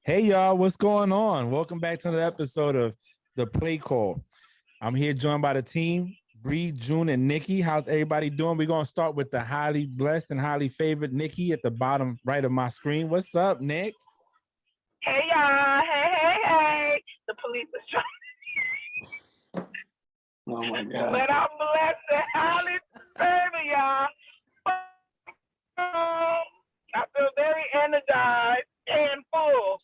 Hey y'all, what's going on? Welcome back to another episode of the Play Call. I'm here joined by the team, Bree, June, and Nikki. How's everybody doing? We're gonna start with the highly blessed and highly favored Nikki at the bottom right of my screen. What's up, Nick? Hey y'all, hey. The police is trying, Oh my God. but I'm blessed and highly favored, y'all. I feel very energized and full.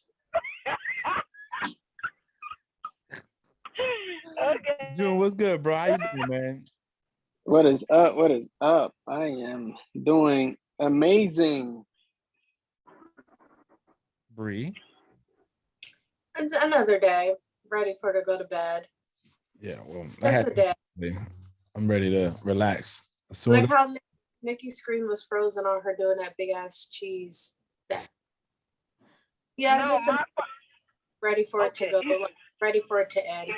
Okay. June, what's good, bro? How you doing, man? What is up? What is up? I am doing amazing. Bree. It's another day, ready for to go to bed. Yeah, well, Just a day. I'm ready to relax. As soon Like as how Nikki's screen was frozen on her doing that big ass cheese. Yeah, No, just ready for it to go. Ready for it to end.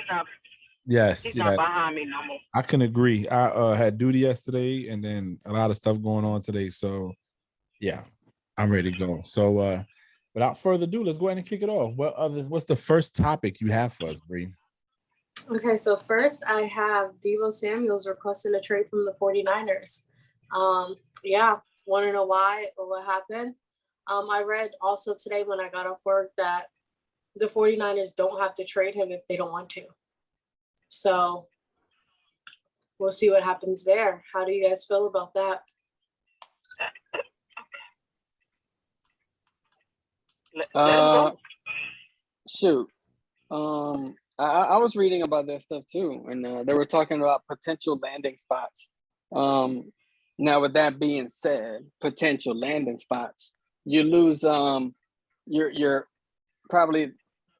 He's not behind me no more. I can agree. I had duty yesterday and then a lot of stuff going on today. So yeah, I'm ready to go. So without further ado, let's go ahead and kick it off. What's the first topic you have for us, Bree? Okay, so first I have Deebo Samuels requesting a trade from the 49ers. Yeah, want to know why or what happened? I read also today when I got off work that the 49ers don't have to trade him if they don't want to. So we'll see what happens there. How do you guys feel about that? Shoot. I was reading about that stuff too, and they were talking about potential landing spots. Now, with that being said, potential landing spots, you lose you're probably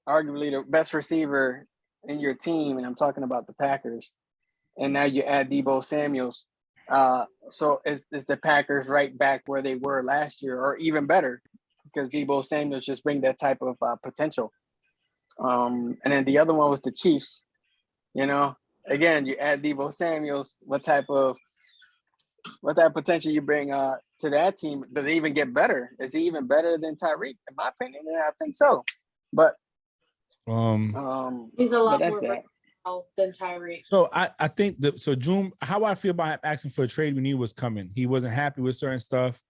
arguably the best receiver in your team, and I'm talking about the Packers. And now you add Deebo Samuels. So is the Packers right back where they were last year, or even better, because Deebo Samuels just bring that type of potential. And then the other one was the Chiefs. You know, again, you add Deebo Samuels. What type of potential you bring to that team? Does it even get better? Is he even better than Tyreek? In my opinion, yeah, I think so. But he's a lot more versatile than Tyreek. So I think June, how I feel about asking for a trade when he was coming. He wasn't happy with certain stuff.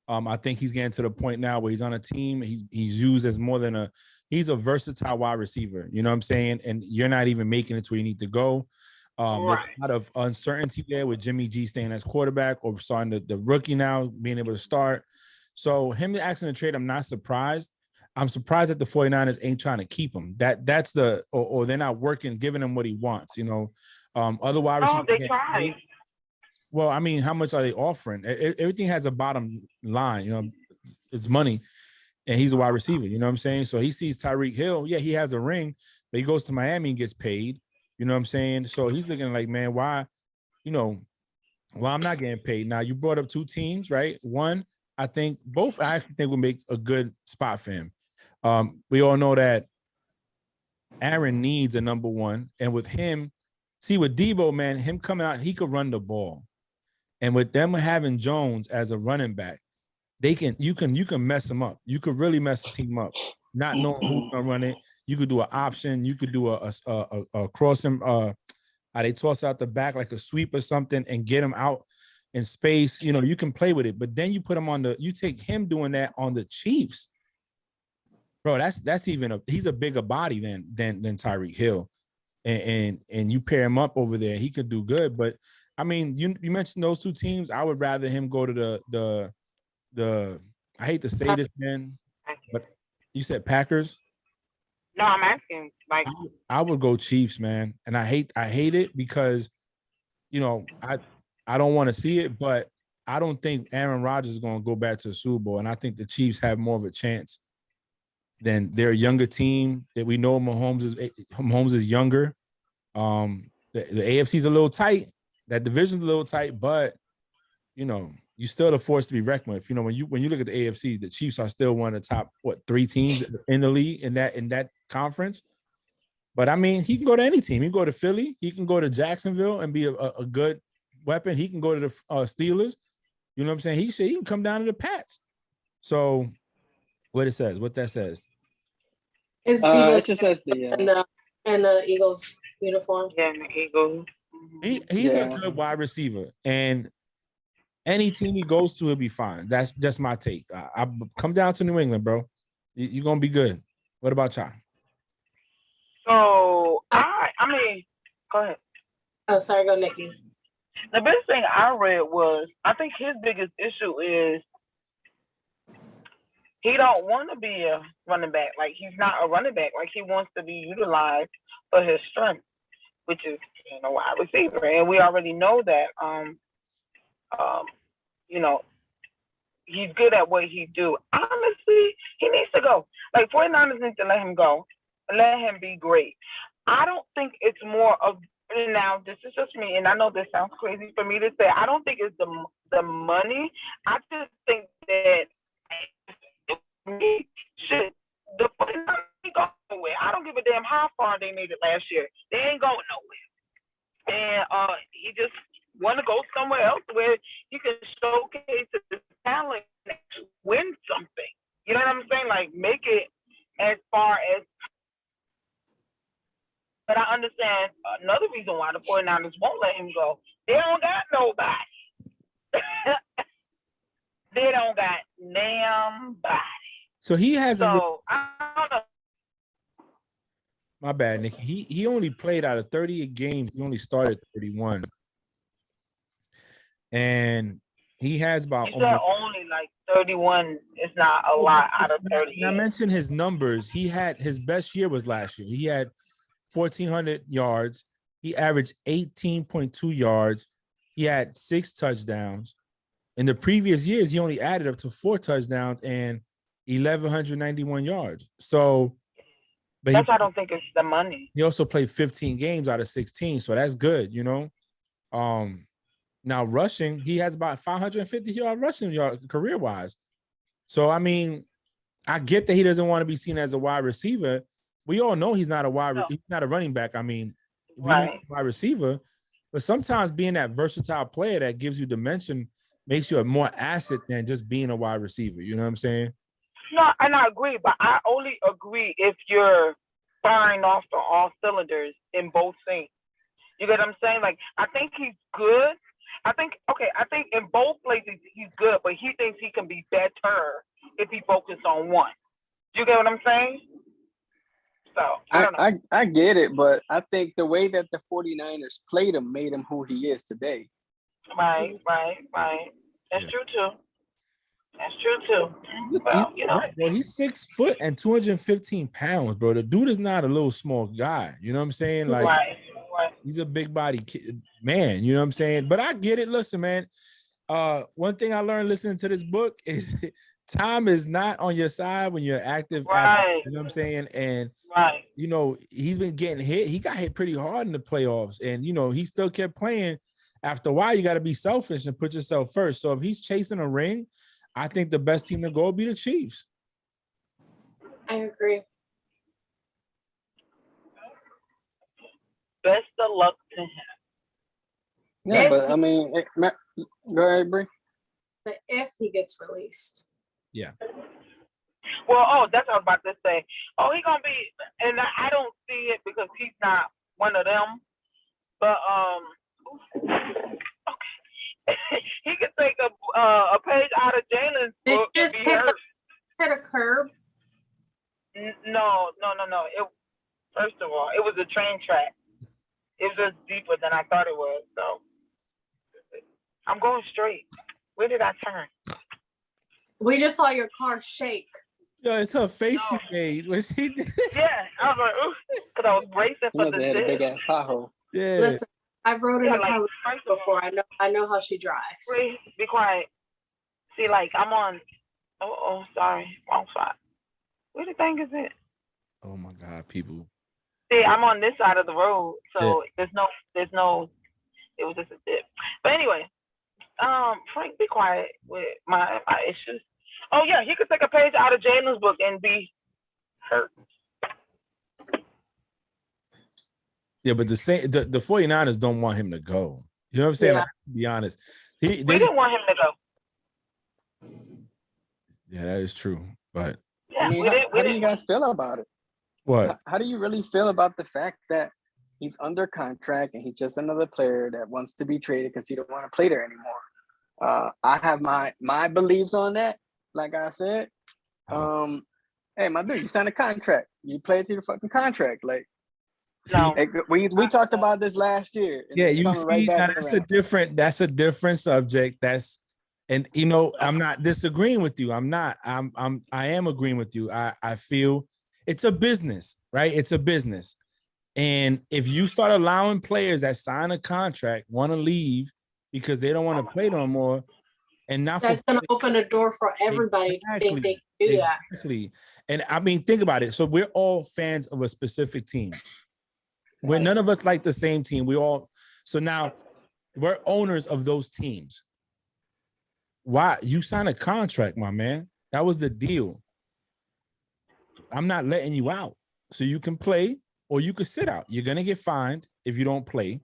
I think he's getting to the point now where he's on a team. He's used as more than he's a versatile wide receiver. You know what I'm saying? And you're not even making it to where you need to go. There's a lot of uncertainty there with Jimmy G staying as quarterback or starting the rookie now being able to start. So him asking to trade, I'm not surprised. I'm surprised that the 49ers ain't trying to keep him. That's or they're not working, giving him what he wants. You know, otherwise. Oh, they tried. Well, I mean, how much are they offering? Everything has a bottom line. You know, it's money, and he's a wide receiver. You know what I'm saying? So he sees Tyreek Hill. Yeah, he has a ring, but he goes to Miami and gets paid. You know what I'm saying? So he's looking like, man, why? You know, I'm not getting paid. Now you brought up two teams, right? One, I think both. I actually think will make a good spot for him. We all know that Aaron needs a number one, and with him, see with Deebo, man, him coming out, he could run the ball. And with them having Jones as a running back, you can mess them up. You could really mess the team up. Not knowing who's gonna run it. You could do an option. You could do a crossing. How they toss out the back like a sweep or something and get him out in space. You know, you can play with it. But then you put him you take him doing that on the Chiefs, bro. That's even he's a bigger body than Tyreek Hill, and you pair him up over there, he could do good. But I mean, you mentioned those two teams. I would rather him go to the I hate to say this, man, but you said Packers. No, I'm asking. Like, I would go Chiefs, man, and I hate it because, you know, I don't want to see it, but I don't think Aaron Rodgers is going to go back to the Super Bowl, and I think the Chiefs have more of a chance than their younger team that we know. Mahomes is younger. The AFC is a little tight. That division's a little tight, but you know, you still the force to be reckoned with. You know, when you look at the AFC, the Chiefs are still one of the top three teams in the league in that conference. But I mean, he can go to any team. He can go to Philly. He can go to Jacksonville and be a good weapon. He can go to the Steelers. You know what I'm saying? He can come down to the Pats. So what that says. It's It Debo's just says the and the Eagles uniform. Yeah, and the Eagles. He's a Yeah. good wide receiver, and any team he goes to, he'll be fine. That's just my take. I come down to New England, bro. You're gonna be good. What about y'all? So I mean, go ahead. Oh, sorry, go Nikki. The best thing I read was I think his biggest issue is he don't want to be a running back. Like he's not a running back. Like he wants to be utilized for his strength, which is wide receiver, and we already know that. You know, he's good at what he do. Honestly, he needs to go. Like 49ers need to let him go, let him be great. I don't think it's more of now. This is just me, and I know this sounds crazy for me to say. I don't think it's the money. I just think that should the 49ers ain't going nowhere. I don't give a damn how far they made it last year. They ain't going nowhere, and he just want to go somewhere else where you can showcase his talent and win something. You know what I'm saying? Like make it as far as. But I understand another reason why the 49ers won't let him go. They don't got nobody. They don't got nobody. So he hasn't. So I don't know. My bad, Nick. He only played out of 38 games. He only started 31. And he has about You said only like 31 is not a lot out of 30. I mentioned his numbers. He had his best year was last year. He had 1,400 yards. He averaged 18.2 yards. He had 6 touchdowns. In the previous years, he only added up to 4 touchdowns and 1,191 yards. So, but that's why I don't think it's the money. He also played 15 games out of 16, so that's good, Now rushing, he has about 550 yard rushing yard career wise. So I mean, I get that he doesn't want to be seen as a wide receiver. We all know he's not he's not a running back. I mean, we know he's a wide receiver, but sometimes being that versatile player that gives you dimension makes you a more asset than just being a wide receiver. You know what I'm saying? No, and I agree, but I only agree if you're firing off on all cylinders in both things. You get what I'm saying? Like I think he's good. I think in both places he's good, but he thinks he can be better if he focuses on one. You get what I'm saying? So I don't know. I get it, but I think the way that the 49ers played him made him who he is today. Right. That's true too. Well, Bro, he's 6 foot and 215 pounds, bro. The dude is not a little small guy. You know what I'm saying? Like, right. He's a big body kid, man. You know what I'm saying? But I get it. Listen, man. One thing I learned listening to this book is time is not on your side when you're active. Right. You know what I'm saying? And right. He's been getting hit. He got hit pretty hard in the playoffs, and he still kept playing. After a while, you got to be selfish and put yourself first. So if he's chasing a ring, I think the best team to go would be the Chiefs. I agree. Best of luck to him. Yeah, but I mean, go ahead, Bree. If he gets released. Yeah. Well, that's what I was about to say. Oh, he's gonna be, and I don't see it because he's not one of them. But okay, he could take a page out of Jalen's book and be hurt. Hit a curb? No. It first of all, it was a train track. It was just deeper than I thought it was. So I'm going straight. Where did I turn? We just saw your car shake. Yeah, it's her face she made when she did. Yeah, I was like, ooh, because I was bracing for the had a big ass pothole. Yeah. Listen, I rode in a car first before. I know how she drives. Be quiet. See, like I'm on. Oh, sorry, wrong spot. Where the thing is it? Oh my God, people. See, I'm on this side of the road, so there's no. It was just a dip. But anyway, Frank, be quiet with my issues. Oh yeah, he could take a page out of Jalen's book and be hurt. Yeah, but the 49ers don't want him to go. You know what I'm saying? Yeah. Like, to be honest, We didn't want him to go. Yeah, that is true. But Yeah, I mean, how do you guys feel about it? What? How do you really feel about the fact that he's under contract and he's just another player that wants to be traded because he don't want to play there anymore? I have my beliefs on that. Like I said, hey, my dude, you signed a contract. You play it to your fucking contract. Like, No. we talked about this last year. Yeah, it's you coming right see, back now around. that's a different subject. And you know, I'm not disagreeing with you. I am agreeing with you. I feel it's a business, right? It's a business. And if you start allowing players that sign a contract want to leave because they don't want to play no more, and not That's going to open a door for everybody to think they can do that. Exactly. And I mean, think about it. So we're all fans of a specific team. We're none of us like the same team. So now we're owners of those teams. Why? You signed a contract, my man. That was the deal. I'm not letting you out. So you can play or you could sit out. You're gonna get fined if you don't play.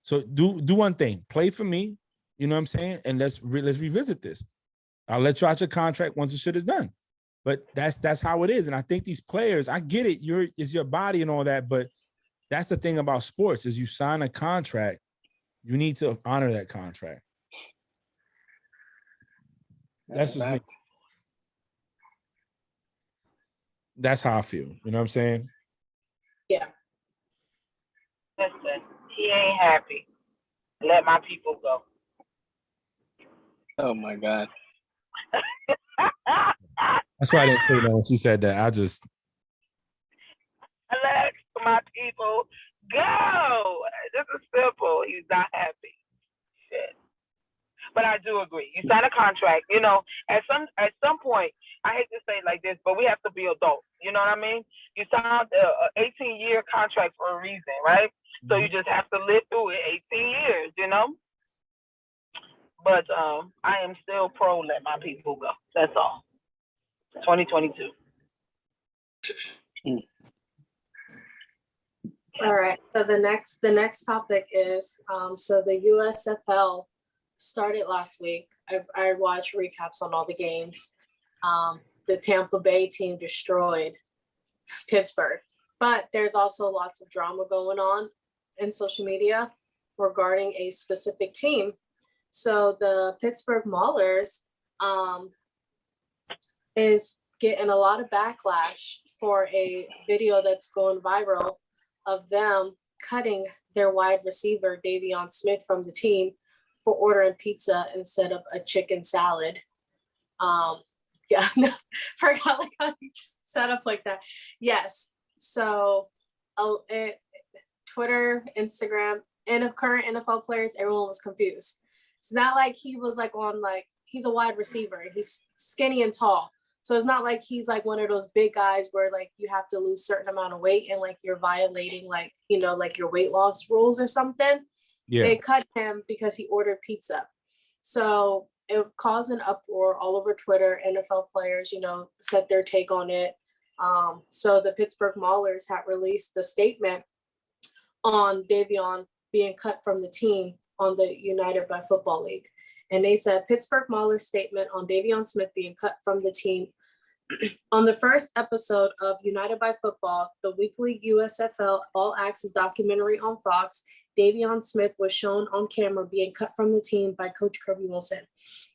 So do one thing. Play for me. You know what I'm saying? And let's revisit this. I'll let you out your contract once the shit is done. But that's how it is. And I think these players, I get it. It's your body and all that, but that's the thing about sports is you sign a contract, you need to honor that contract. That's just me. That's how I feel. You know what I'm saying? Yeah. Listen, he ain't happy. Let my people go. Oh my God. That's why I didn't say that when she said that. Let my people go. This is simple. He's not happy. Shit. But I do agree. You sign a contract, you know, at some point, I hate to say it like this, but we have to be adults. You know what I mean? You signed an 18-year contract for a reason, right? So you just have to live through it 18 years, you know? But I am still pro let my people go. That's all. 2022. All right. So the next topic is so the USFL started last week. I watched recaps on all the games. The Tampa Bay team destroyed Pittsburgh, but there's also lots of drama going on in social media regarding a specific team. So the Pittsburgh Maulers is getting a lot of backlash for a video that's going viral of them cutting their wide receiver, Davion Smith, from the team for ordering pizza instead of a chicken salad. Yeah, no, forgot like how you just set up like that. Yes. So Twitter, Instagram, and of current NFL players, everyone was confused. It's not like he was like on like, he's a wide receiver. He's skinny and tall. So it's not like he's like one of those big guys where like you have to lose certain amount of weight and like you're violating like, you know, like your weight loss rules or something. Yeah. They cut him because he ordered pizza. So it caused an uproar all over Twitter. NFL players, you know, said their take on it. So the Pittsburgh Maulers had released a statement on Davion being cut from the team on the United by Football League. And they said Pittsburgh Maulers statement on Davion Smith being cut from the team. On the first episode of United by Football, the weekly USFL All Access documentary on Fox, Davion Smith was shown on camera being cut from the team by Coach Kirby Wilson.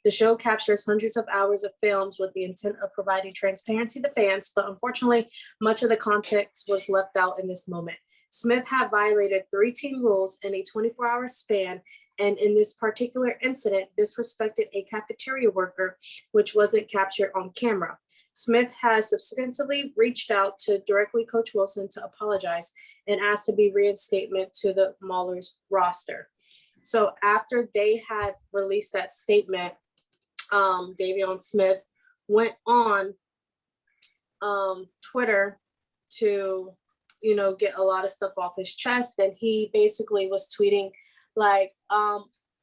The show captures hundreds of hours of films with the intent of providing transparency to fans, but unfortunately, much of the context was left out in this moment. Smith had violated 3 team rules in a 24-hour span, and in this particular incident, disrespected a cafeteria worker, which wasn't captured on camera. Smith has subsequently reached out to directly Coach Wilson to apologize and asked to be reinstatement to the Maulers roster. So after they had released that statement, Davion Smith went on Twitter to, you know, get a lot of stuff off his chest. And he basically was tweeting like,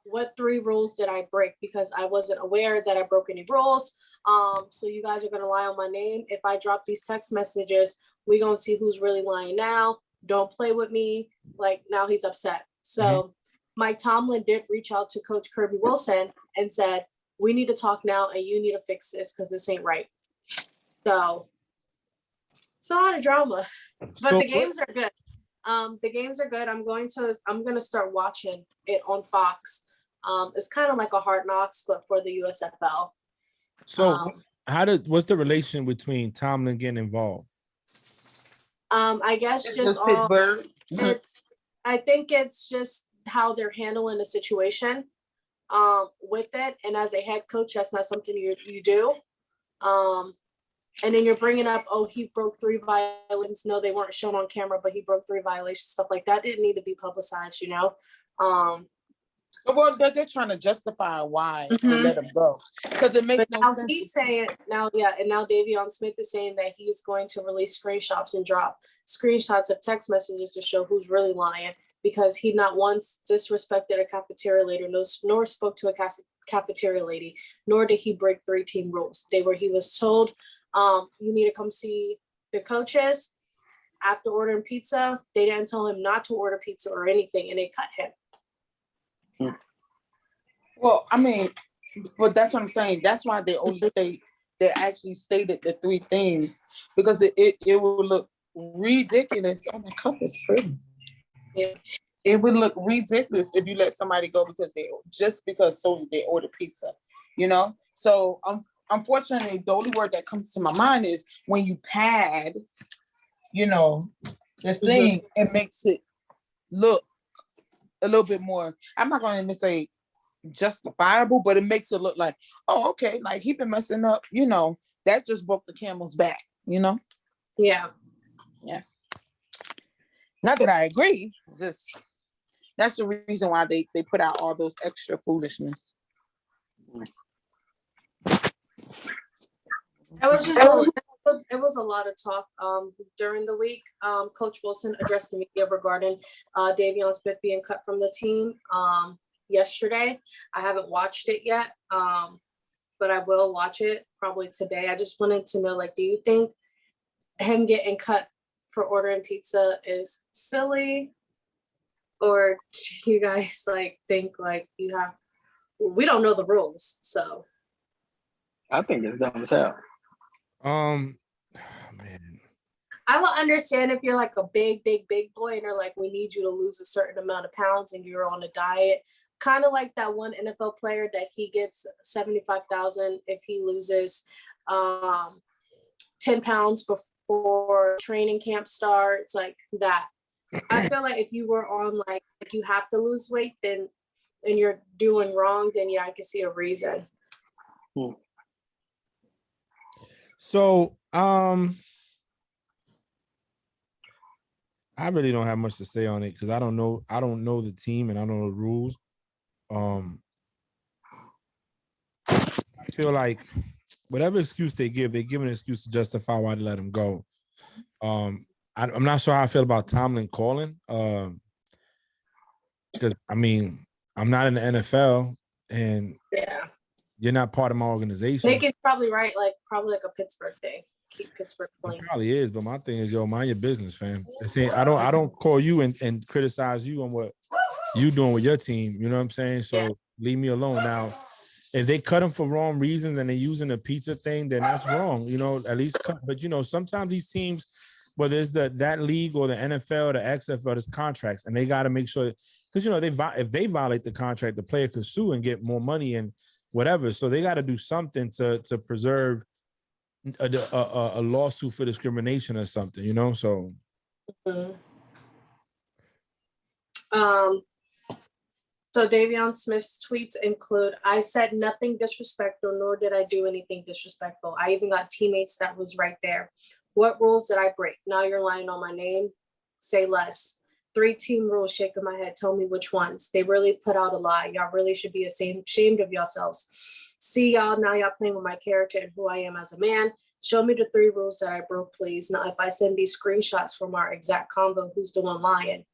what 3 rules did I break? Because I wasn't aware that I broke any rules. So you guys are going to lie on my name. If I drop these text messages, we're going to see who's really lying now. Don't play with me. Like, now he's upset. So Mike Tomlin did reach out to Coach Kirby Wilson and said, we need to talk now and you need to fix this because this ain't right. So It's a lot of drama, but So the games are good. The games are good. I'm gonna start watching it on Fox. It's kind of like a Hard Knocks, but for the USFL. So what's the relation between Tomlin getting involved? I guess It's just all Pittsburgh. I think it's just how they're handling the situation with it. And as a head coach, that's not something you do. And then you're bringing up, oh, he broke 3 violations. No, they weren't shown on camera, but he broke 3 violations. Stuff like that didn't need to be publicized, you know. Well, they're trying to justify why they let him go because it makes no sense. He's saying now, and now Davion Smith is saying that he's going to release screenshots and drop screenshots of text messages to show who's really lying, because he not once disrespected a cafeteria lady, nor spoke to a cafeteria lady, nor did he break 3 team rules. He was told, you need to come see the coaches after ordering pizza. They didn't tell him not to order pizza or anything, and they cut him. Well, I mean, but that's what I'm saying. That's why they actually stated the 3 things, because it would look ridiculous. Oh, my cup is pretty. Yeah. It would look ridiculous if you let somebody go because solely they order pizza, you know? So unfortunately, the only word that comes to my mind is when you pad, you know, the thing, it makes it look a little bit more, I'm not going to say justifiable, but it makes it look like, oh, okay, like he been messing up, you know, that just broke the camel's back, you know? Yeah. Not that I agree, just that's the reason why they put out all those extra foolishness. It was a lot of talk during the week. Coach Wilson addressed the media regarding Davion Smith being cut from the team yesterday. I haven't watched it yet, but I will watch it probably today. I just wanted to know, like, do you think him getting cut for ordering pizza is silly, or do you guys like think like we don't know the rules, so I think it's dumb as hell. Man, I will understand if you're like a big boy and they're like, we need you to lose a certain amount of pounds and you're on a diet. Kind of like that one NFL player that he gets $75,000 if he loses 10 pounds before training camp starts, like that. I feel like if you were on like you have to lose weight, then and you're doing wrong, then yeah, I can see a reason. So I really don't have much to say on it because I don't know the team and I don't know the rules. I feel like whatever excuse they give an excuse to justify why they let him go. I'm not sure how I feel about Tomlin calling. Because I mean, I'm not in the NFL and you're not part of my organization. Nikki's probably right, probably like a Pittsburgh thing. Keep Pittsburgh clean. It probably is, but my thing is, mind your business, fam. I don't call you and criticize you on what you doing with your team. You know what I'm saying? So leave me alone. Now, if they cut him for wrong reasons and they're using the pizza thing, then that's wrong. You know, at least cut. But you know, sometimes these teams, whether it's that league or the NFL, the XFL, there's contracts, and they got to make sure, because you know if they violate the contract, the player could sue and get more money and whatever. So they got to do something to preserve a lawsuit for discrimination or something, you know. So, So Davion Smith's tweets include, I said nothing disrespectful, nor did I do anything disrespectful. I even got teammates that was right there. What rules did I break? Now you're lying on my name. Say less. 3 team rules, shaking my head. Tell me which ones. They really put out a lie. Y'all really should be ashamed of yourselves. See y'all, now y'all playing with my character and who I am as a man. Show me the 3 rules that I broke, please. Now, if I send these screenshots from our exact combo, who's the one lying?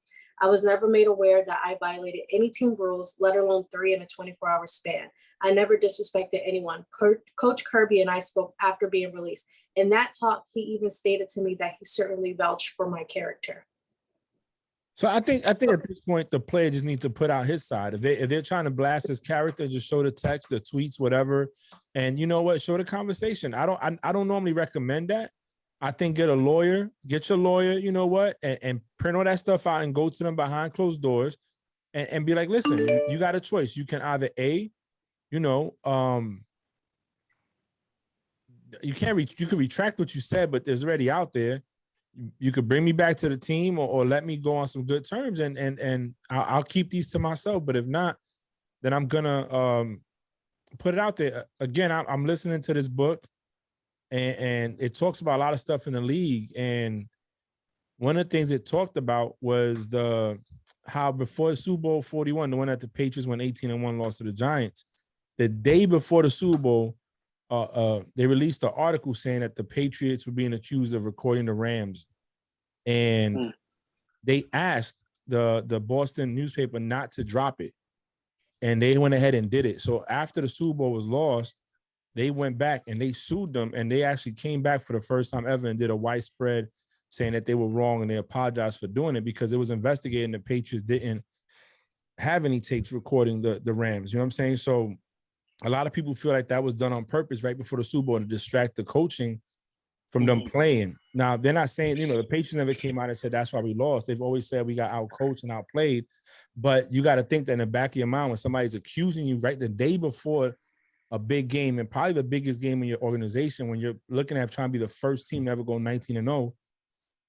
I was never made aware that I violated any team rules, let alone 3 in a 24-hour span. I never disrespected anyone. Coach Kirby and I spoke after being released. In that talk, he even stated to me that he certainly vouched for my character. So I think at this point the player just needs to put out his side. If they're trying to blast his character, just show the text, the tweets, whatever, and you know what, show the conversation. I don't normally recommend that, I think get your lawyer, you know what, and print all that stuff out and go to them behind closed doors and be like, listen, you got a choice. You can either you know, you can retract what you said, but there's already out there. You could bring me back to the team or let me go on some good terms and I'll keep these to myself. But if not, then I'm gonna put it out there. Again, I'm listening to this book and it talks about a lot of stuff in the league. And one of the things it talked about was how before the Super Bowl 41, the one that the Patriots went 18-1, lost to the Giants, the day before the Super Bowl, they released an article saying that the Patriots were being accused of recording the Rams. And they asked the Boston newspaper not to drop it. And they went ahead and did it. So after the Super Bowl was lost, they went back and they sued them. And they actually came back for the first time ever and did a widespread saying that they were wrong and they apologized for doing it because it was investigating the Patriots didn't have any tapes recording the Rams. You know what I'm saying? So a lot of people feel like that was done on purpose right before the Super Bowl to distract the coaching from them playing. Now, they're not saying, you know, the Patriots never came out and said that's why we lost. They've always said we got outcoached and outplayed. But you got to think that in the back of your mind, when somebody's accusing you right the day before a big game and probably the biggest game in your organization, when you're looking at trying to be the first team to ever go 19-0,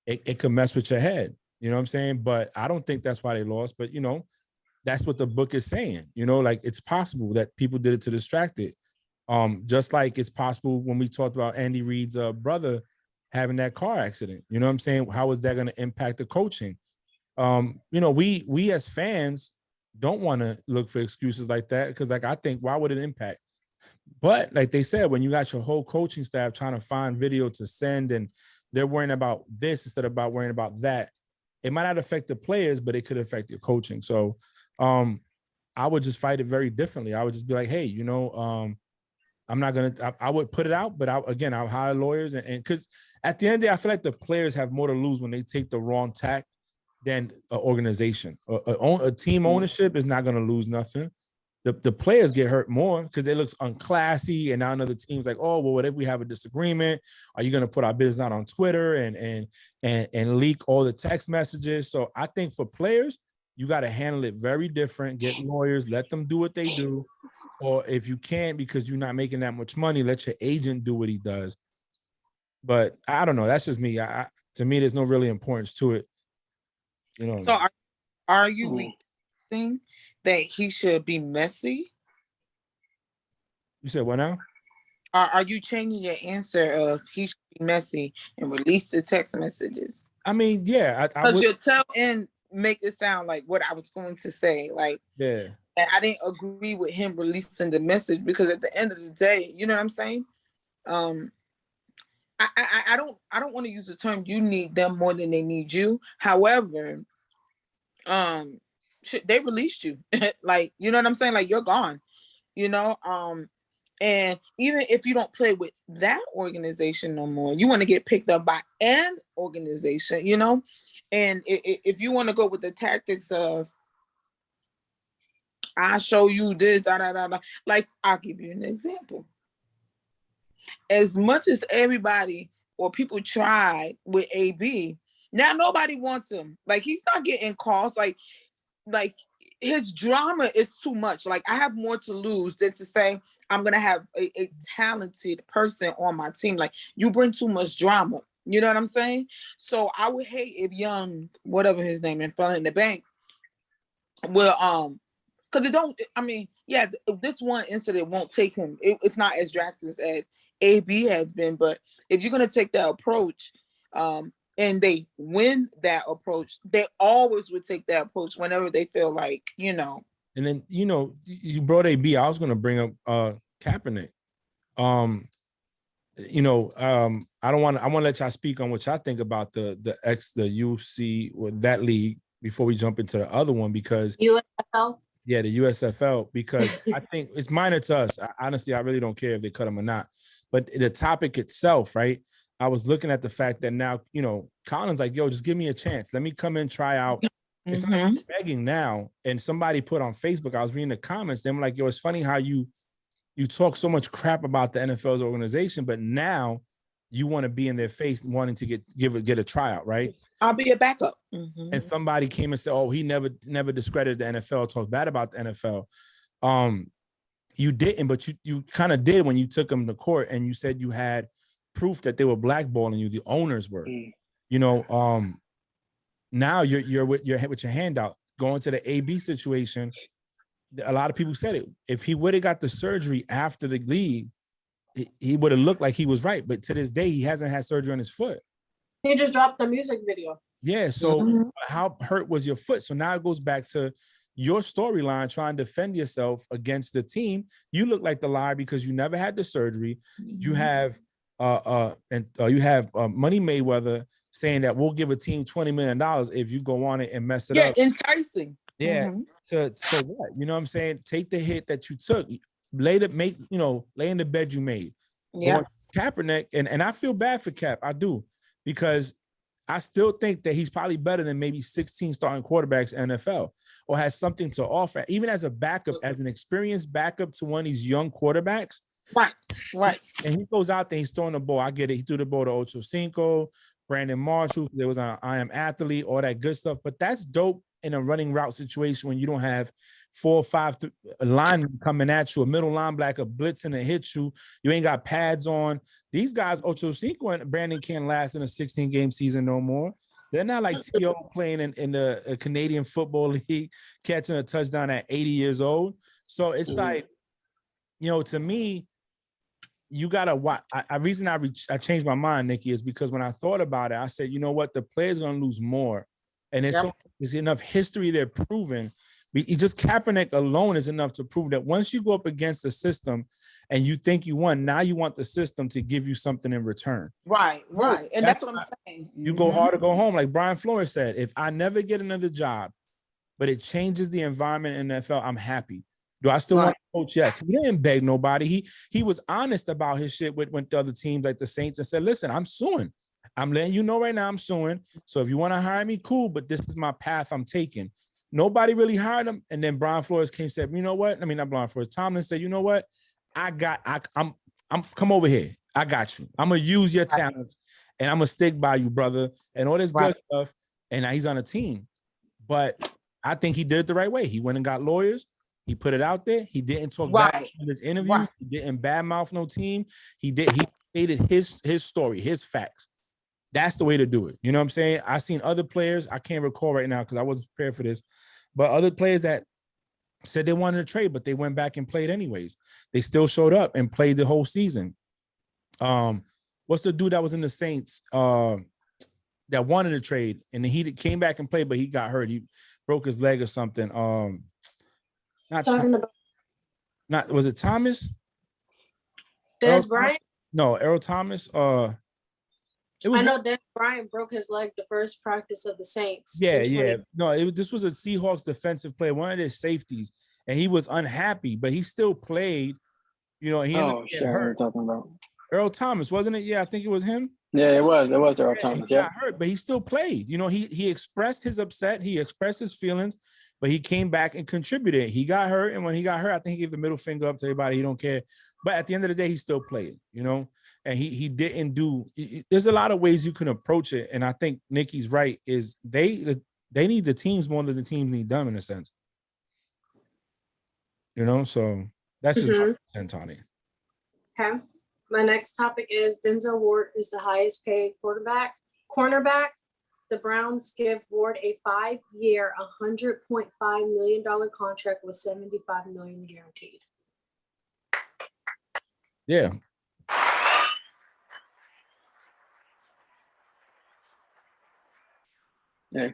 it could mess with your head. You know what I'm saying? But I don't think that's why they lost. But, you know, that's what the book is saying. You know, like it's possible that people did it to distract it. Just like it's possible when we talked about Andy Reid's brother having that car accident. You know what I'm saying? How is that going to impact the coaching? You know, we as fans don't want to look for excuses like that because, like, I think why would it impact? But like they said, when you got your whole coaching staff trying to find video to send and they're worrying about this instead of worrying about that, it might not affect the players, but it could affect your coaching. So I would just fight it very differently. I would just be like, hey, you know, I'm not going to, I would put it out, but I'll hire lawyers. And because at the end of the day, I feel like the players have more to lose when they take the wrong tack than an organization. A team ownership is not going to lose nothing. The players get hurt more because it looks unclassy. And now another team's like, oh, well, what if we have a disagreement? Are you going to put our business out on Twitter and leak all the text messages? So I think for players, you got to handle it very different. Get lawyers, let them do what they do. Or if you can't because you're not making that much money, let your agent do what he does. But I don't know. That's just me. To me, there's no really importance to it. You know. So are you requesting that he should be messy? You said what now? Are you changing your answer of he should be messy and release the text messages? I mean, yeah. Because you tell and make it sound like what I was going to say. Like, yeah. And I didn't agree with him releasing the message because at the end of the day, you know what I'm saying? I don't want to use the term you need them more than they need you. However, they released you. Like, you know what I'm saying? Like, you're gone, you know? And even if you don't play with that organization no more, you want to get picked up by an organization, you know? And if you want to go with the tactics of, I show you this, da, da, da, da. Like, I'll give you an example. As much as everybody or people tried with AB, now nobody wants him. Like, he's not getting calls. Like his drama is too much. Like, I have more to lose than to say I'm gonna have a talented person on my team. Like, you bring too much drama. You know what I'm saying? So I would hate if young, whatever his name, and fell in the bank will because it don't, I mean, yeah, this one incident won't take him. It's not as drastic as AB has been, but if you're going to take that approach and they win that approach, they always would take that approach whenever they feel like, you know. And then, you know, you brought AB. I was going to bring up Kaepernick. You know, I want to let y'all speak on what y'all think about the UFC or that league before we jump into the other one, because USFL. Yeah, the USFL, because I think it's minor to us. Honestly, I really don't care if they cut him or not. But the topic itself, right? I was looking at the fact that now, you know, Colin's like, yo, just give me a chance. Let me come in, try out. It's not like begging now. And somebody put on Facebook, I was reading the comments. They were like, yo, it's funny how you talk so much crap about the NFL's organization, but now you want to be in their face, wanting to get a tryout, right? I'll be a backup. And somebody came and said, "Oh, he never discredited the NFL, talked bad about the NFL." You didn't, but you kind of did when you took him to court and you said you had proof that they were blackballing you. The owners were, you know. Now you're with your hand out, going to the AB situation. A lot of people said it. If he would have got the surgery after the league, he would have looked like he was right. But to this day, he hasn't had surgery on his foot. He just dropped the music video. Yeah. So how hurt was your foot? So now it goes back to your storyline, trying to defend yourself against the team. You look like the liar because you never had the surgery. You have you have Money Mayweather saying that we'll give a team $20 million if you go on it and mess it up. Yeah, enticing. Yeah. So what? You know what I'm saying? Take the hit that you took. Lay in the bed you made. Yeah. Kaepernick, and I feel bad for Cap. I do, because I still think that he's probably better than maybe 16 starting quarterbacks in NFL, or has something to offer, even as a backup, as an experienced backup to one of these young quarterbacks. Right. And he goes out there, he's throwing the ball. I get it. He threw the ball to Ocho Cinco, Brandon Marshall. There was an I Am Athlete, all that good stuff. But that's dope in a running route situation when you don't have 4 or 5 linemen coming at you, a middle linebacker blitzing and hit you. You ain't got pads on. These guys, Ocho Cinco and Brandon, can't last in a 16-game season no more. They're not like T.O. playing in the Canadian Football League, catching a touchdown at 80 years old. So it's like, to me, you gotta watch. Reason I changed my mind, Nikki, is because when I thought about it, I said, you know what, the player's gonna lose more, and there's enough history they're proving. Just Kaepernick alone is enough to prove that once you go up against the system and you think you won, now you want the system to give you something in return. Right. And that's what I'm saying. You go hard or go home, like Brian Flores said. If I never get another job, but it changes the environment in the NFL, I'm happy. Do I still want to coach? Yes. He didn't beg nobody. He was honest about his shit with the other teams like the Saints and said, listen, I'm suing. I'm letting you know right now I'm suing. So if you want to hire me, cool, but this is my path I'm taking. Nobody really hired him. And then Brian Flores came and said, you know what? I mean, not Brian Flores. Tomlin said, you know what? I'm come over here. I got you. I'm going to use your talents and I'm going to stick by you, brother. And all this good stuff. And now he's on a team. But I think he did it the right way. He went and got lawyers. He put it out there. He didn't talk bad in his interview. He didn't badmouth no team. He stated his story, his facts. That's the way to do it. You know what I'm saying? I've seen other players. I can't recall right now because I wasn't prepared for this, but other players that said they wanted to trade, but they went back and played anyways. They still showed up and played the whole season. What's the dude that was in the Saints that wanted to trade and he came back and played, but he got hurt. He broke his leg or something. Was it Thomas? Des Bryant? No, Earl Thomas. I know Des Bryant broke his leg the first practice of the Saints. Yeah. No, this was a Seahawks defensive player, one of their safeties, and he was unhappy, but he still played. He ended up getting hurt. Talking about Earl Thomas, wasn't it? Yeah, I think it was him. Yeah, it was Earl Thomas. He got hurt, but he still played. He expressed his upset, he expressed his feelings, but he came back and contributed. He got hurt, and when he got hurt, I think he gave the middle finger up to everybody. He don't care. But at the end of the day, he still played, and he didn't do. There's a lot of ways you can approach it, and I think Nikki's right. Is they need the teams more than the teams need them in a sense. So that's just my sense on it. Okay. My next topic is Denzel Ward is the highest paid cornerback. The Browns give Ward a 5-year, $100.5 million contract with $75 million guaranteed. Yeah. Yeah.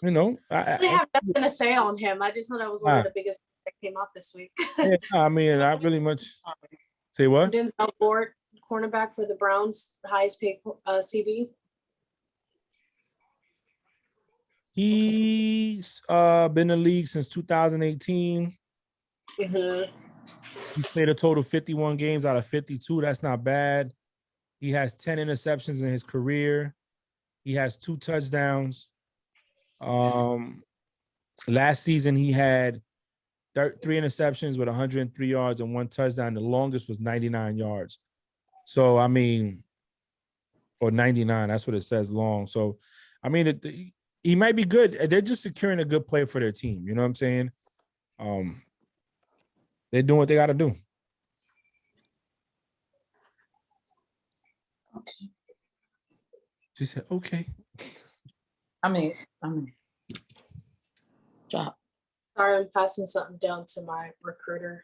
I really have nothing to say on him. I just thought that was one of the biggest things that came out this week. Yeah, I mean, I really much say what? Denzel Ward, cornerback for the Browns, the highest paid CB. He's been in the league since 2018. He's played a total of 51 games out of 52. That's not bad. He has 10 interceptions in his career. He has 2 touchdowns. Last season he had 3 interceptions with 103 yards and 1 touchdown. The longest was 99 yards. So, I mean, or 99, that's what it says long. So, I mean, he might be good. They're just securing a good player for their team. You know what I'm saying? They're doing what they got to do. Okay. She said, okay. I mean, job. Sorry, I'm passing something down to my recruiter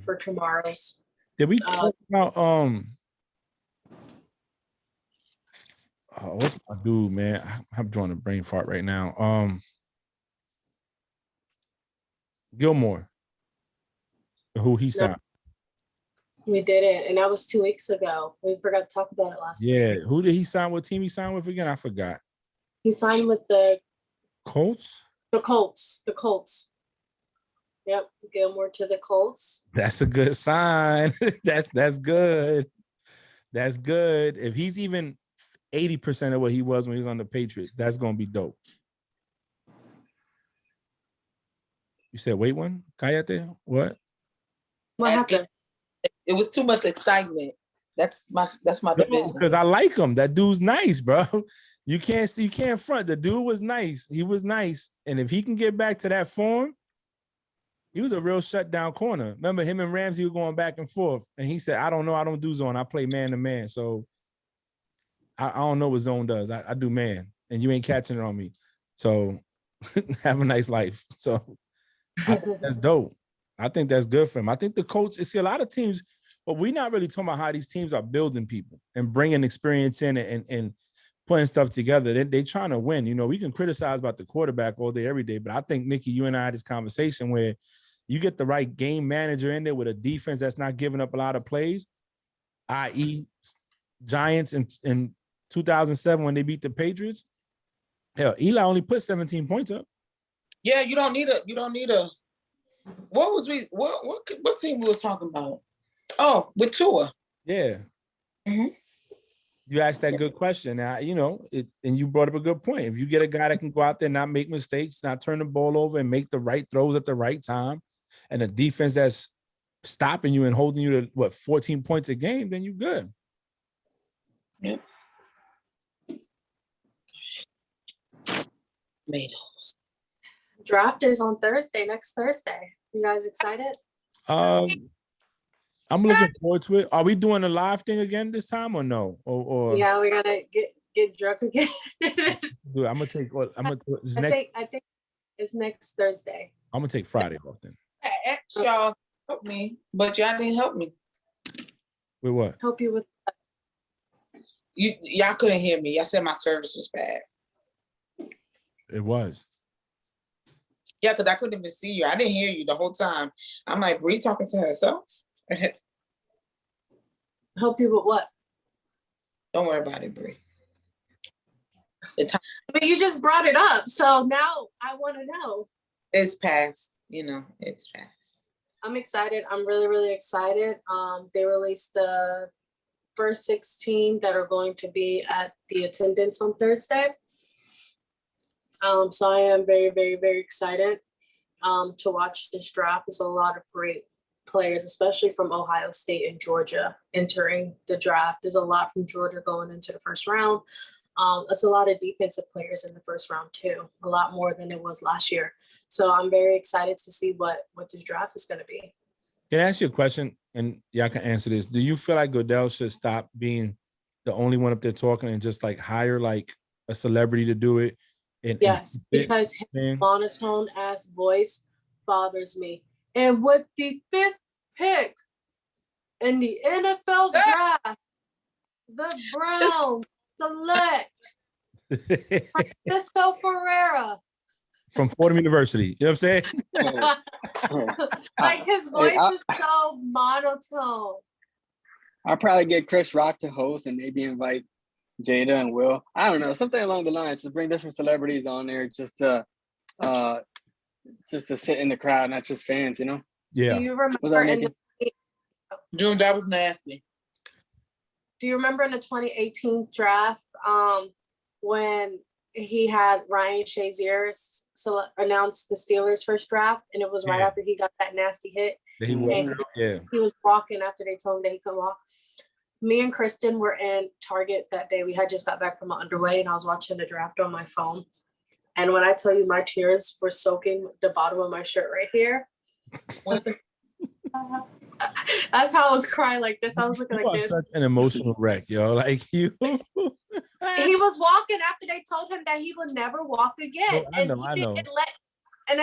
for tomorrow's. Did we talk about what's my dude, man? I'm drawing a brain fart right now. Gilmore, who he signed. We did it, and that was 2 weeks ago. We forgot to talk about it last week. Yeah, who did he sign? What team he signed with again? I forgot. He signed with the Colts. The Colts. Yep, Gilmore to the Colts. That's a good sign. That's good. That's good. If he's even 80% of what he was when he was on the Patriots, that's gonna be dope. You said wait one? Kayate? What? What happened? It was too much excitement. That's my division. Because I like him. That dude's nice, bro. You can't front. The dude was nice. He was nice. And if he can get back to that form, he was a real shutdown corner. Remember him and Ramsey were going back and forth. And he said, I don't know. I don't do zone. I play man to man. So I don't know what zone does. I do man. And you ain't catching it on me. So have a nice life. So I think that's dope. I think that's good for him. I think the coach, see a lot of teams, but we're not really talking about how these teams are building people and bringing experience in and putting stuff together. They're trying to win. You know, we can criticize about the quarterback all day, every day, but I think, Nikki, you and I had this conversation where you get the right game manager in there with a defense that's not giving up a lot of plays, i.e. Giants in 2007 when they beat the Patriots. Hell, Eli only put 17 points up. Yeah, you don't need a what team we was talking about? Oh, with Tua. Yeah. Mm-hmm. You asked that good question. Now, you know, and you brought up a good point. If you get a guy that can go out there and not make mistakes, not turn the ball over and make the right throws at the right time, and a defense that's stopping you and holding you to 14 points a game, then you're good. Yep. Tomatoes. Draft is on Thursday, next Thursday. You guys excited? I'm looking forward to it. Are we doing a live thing again this time or no? Or yeah, we gotta get drunk again. I'm gonna take. I think it's next Thursday. I'm gonna take Friday off then. Y'all help me, but y'all didn't help me. With what? Help you with. Y'all couldn't hear me. Y'all said my service was bad. It was. Yeah, because I couldn't even see you. I didn't hear you the whole time. I'm like, Bree talking to herself. Help you with what? Don't worry about it, Bree. But you just brought it up, so now I want to know. It's past, it's past. I'm excited. I'm really, really excited. They released the first 16 that are going to be at the attendance on Thursday. So I am very, very, very excited to watch this draft. There's a lot of great players, especially from Ohio State and Georgia entering the draft. There's a lot from Georgia going into the first round. There's a lot of defensive players in the first round too, a lot more than it was last year. So I'm very excited to see what this draft is going to be. Can I ask you a question? And y'all can answer this. Do you feel like Goodell should stop being the only one up there talking and just like hire like a celebrity to do it? Yes, because his monotone ass voice bothers me. And with the 5th pick in the NFL draft, the Browns select Francisco Ferreira from Fordham University. You know what I'm saying? Like his voice is so monotone. I'll probably get Chris Rock to host and maybe invite Jada and Will. I don't know, something along the lines to bring different celebrities on there just to sit in the crowd, not just fans, Yeah. Do you remember June, that was nasty. Do you remember in the 2018 draft when he had Ryan Shazier announce the Steelers' first draft, and it was right after he got that nasty hit. That he walked. Yeah. He was walking after they told him that he could walk. Me and Kristen were in Target that day. We had just got back from underway, and I was watching the draft on my phone. And when I tell you my tears were soaking the bottom of my shirt right here, that's how I was crying like this. I was looking like this. Such an emotional wreck, yo. Like you. He was walking after they told him that he would never walk again. I know. And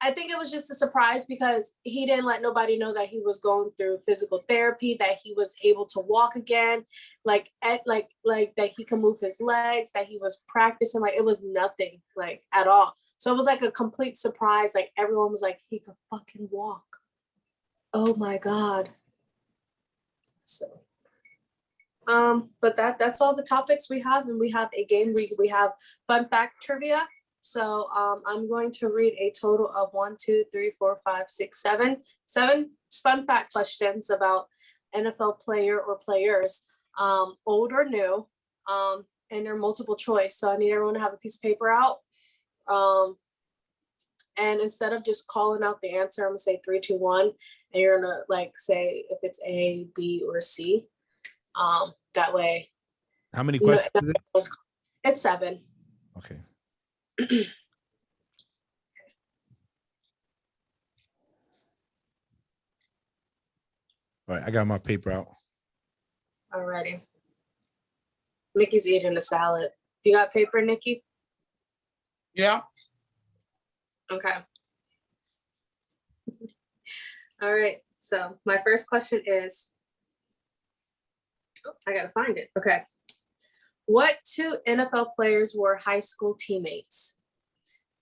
I think it was just a surprise because he didn't let nobody know that he was going through physical therapy, that he was able to walk again, like that he could move his legs, that he was practicing. Like it was nothing like at all. So it was like a complete surprise. Like everyone was like, he could fucking walk. Oh my God. So but that's all the topics we have, and we have a game we have fun fact trivia. So I'm going to read a total of 7 fun fact questions about NFL player or players, old or new, and they're multiple choice. So I need everyone to have a piece of paper out. And instead of just calling out the answer, I'm gonna say 3, 2, 1, and you're gonna like say if it's A, B, or C. That way. How many questions is it? It's 7. Okay. All right, I got my paper out. Alrighty. Nikki's eating a salad. You got paper, Nikki? Yeah. Okay. All right. So my first question is, I gotta find it. Okay. What 2 NFL players were high school teammates?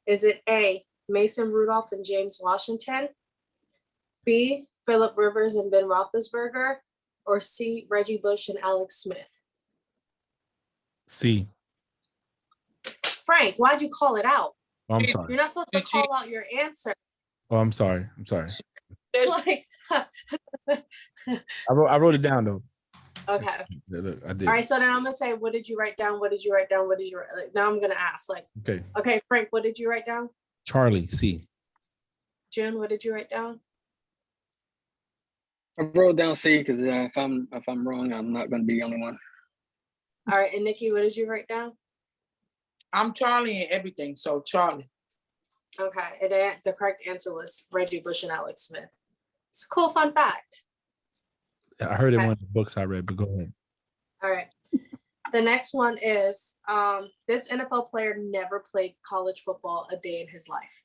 Is it A, Mason Rudolph and James Washington, B, Phillip Rivers and Ben Roethlisberger, or C, Reggie Bush and Alex Smith? C. Frank, why'd you call it out? Oh, I'm sorry. You're not supposed to call out your answer. Oh, I'm sorry. Like, I wrote it down though. okay. Look, I did. All right. So then I'm gonna say, what did you write down? What did you write down? What did you write? Like, now I'm gonna ask. Like, okay, Frank, what did you write down? Charlie, C. June, what did you write down? I wrote down C because if I'm wrong, I'm not going to be the only one. All right, and Nikki, what did you write down? I'm Charlie and everything, so Charlie. Okay, and the correct answer was Reggie Bush and Alex Smith. It's a cool fun fact. I heard it in one of the books I read, but go ahead. All right. The next one is this NFL player never played college football a day in his life.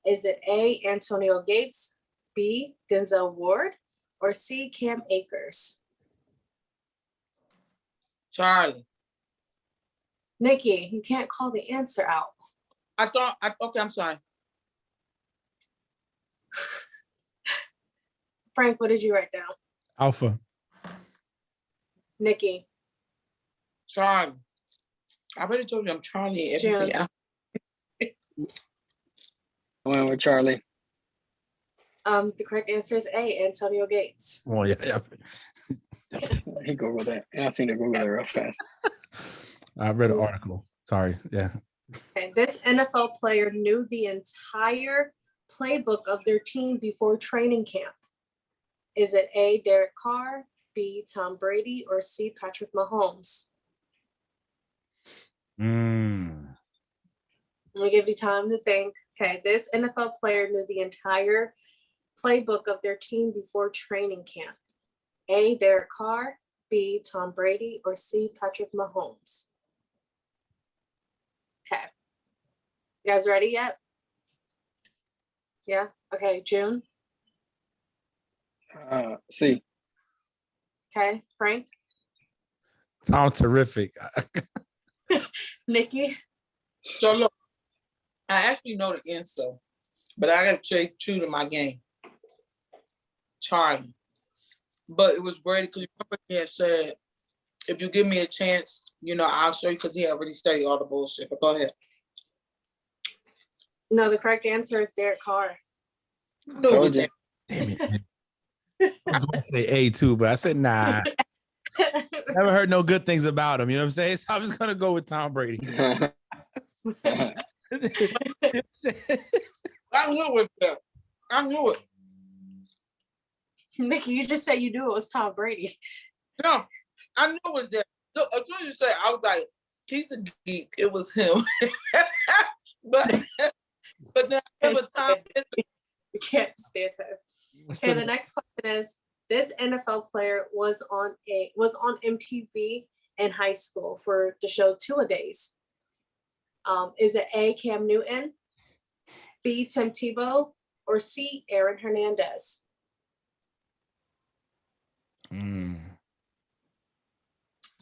Is it A, Antonio Gates, B, Denzel Ward, or C, Cam Akers? Charlie. Nikki, you can't call the answer out. Okay, I'm sorry. Frank, what did you write down? Alpha. Nikki. Charlie. I already told you I'm Charlie and everything. I went with Charlie. The correct answer is A, Antonio Gates. Oh, yeah. He Googled that. I seen it Google it real fast. I read an article. Sorry. Yeah. Okay. This NFL player knew the entire playbook of their team before training camp. Is it A, Derek Carr, B, Tom Brady, or C, Patrick Mahomes? I'm gonna give you time to think. Okay, this NFL player knew the entire playbook of their team before training camp. A, Derek Carr, B, Tom Brady, or C, Patrick Mahomes? Okay. You guys ready yet? Yeah? Okay, June? C. Okay, Frank? Sounds terrific. Nikki? So look, I actually know the answer, but I gotta stay true to my game. Charlie. But it was great because remember he had said, if you give me a chance, I'll show you, because he already studied all the bullshit. But go ahead. No, the correct answer is Derek Carr. No, it was that. Damn it, man. I was going to say A too, but I said nah. Never heard no good things about him. You know what I'm saying? So I'm just gonna go with Tom Brady. I knew it. I knew it. Nikki, you just said you knew it was Tom Brady. No, I knew it was that. Look, as soon as you said, I was like, he's a geek. It was him. but then it was Tom. You can't stand him. Okay, the next question is: this NFL player was on MTV in high school for the show Two-A-Days. Is it A, Cam Newton, B, Tim Tebow, or C, Aaron Hernandez?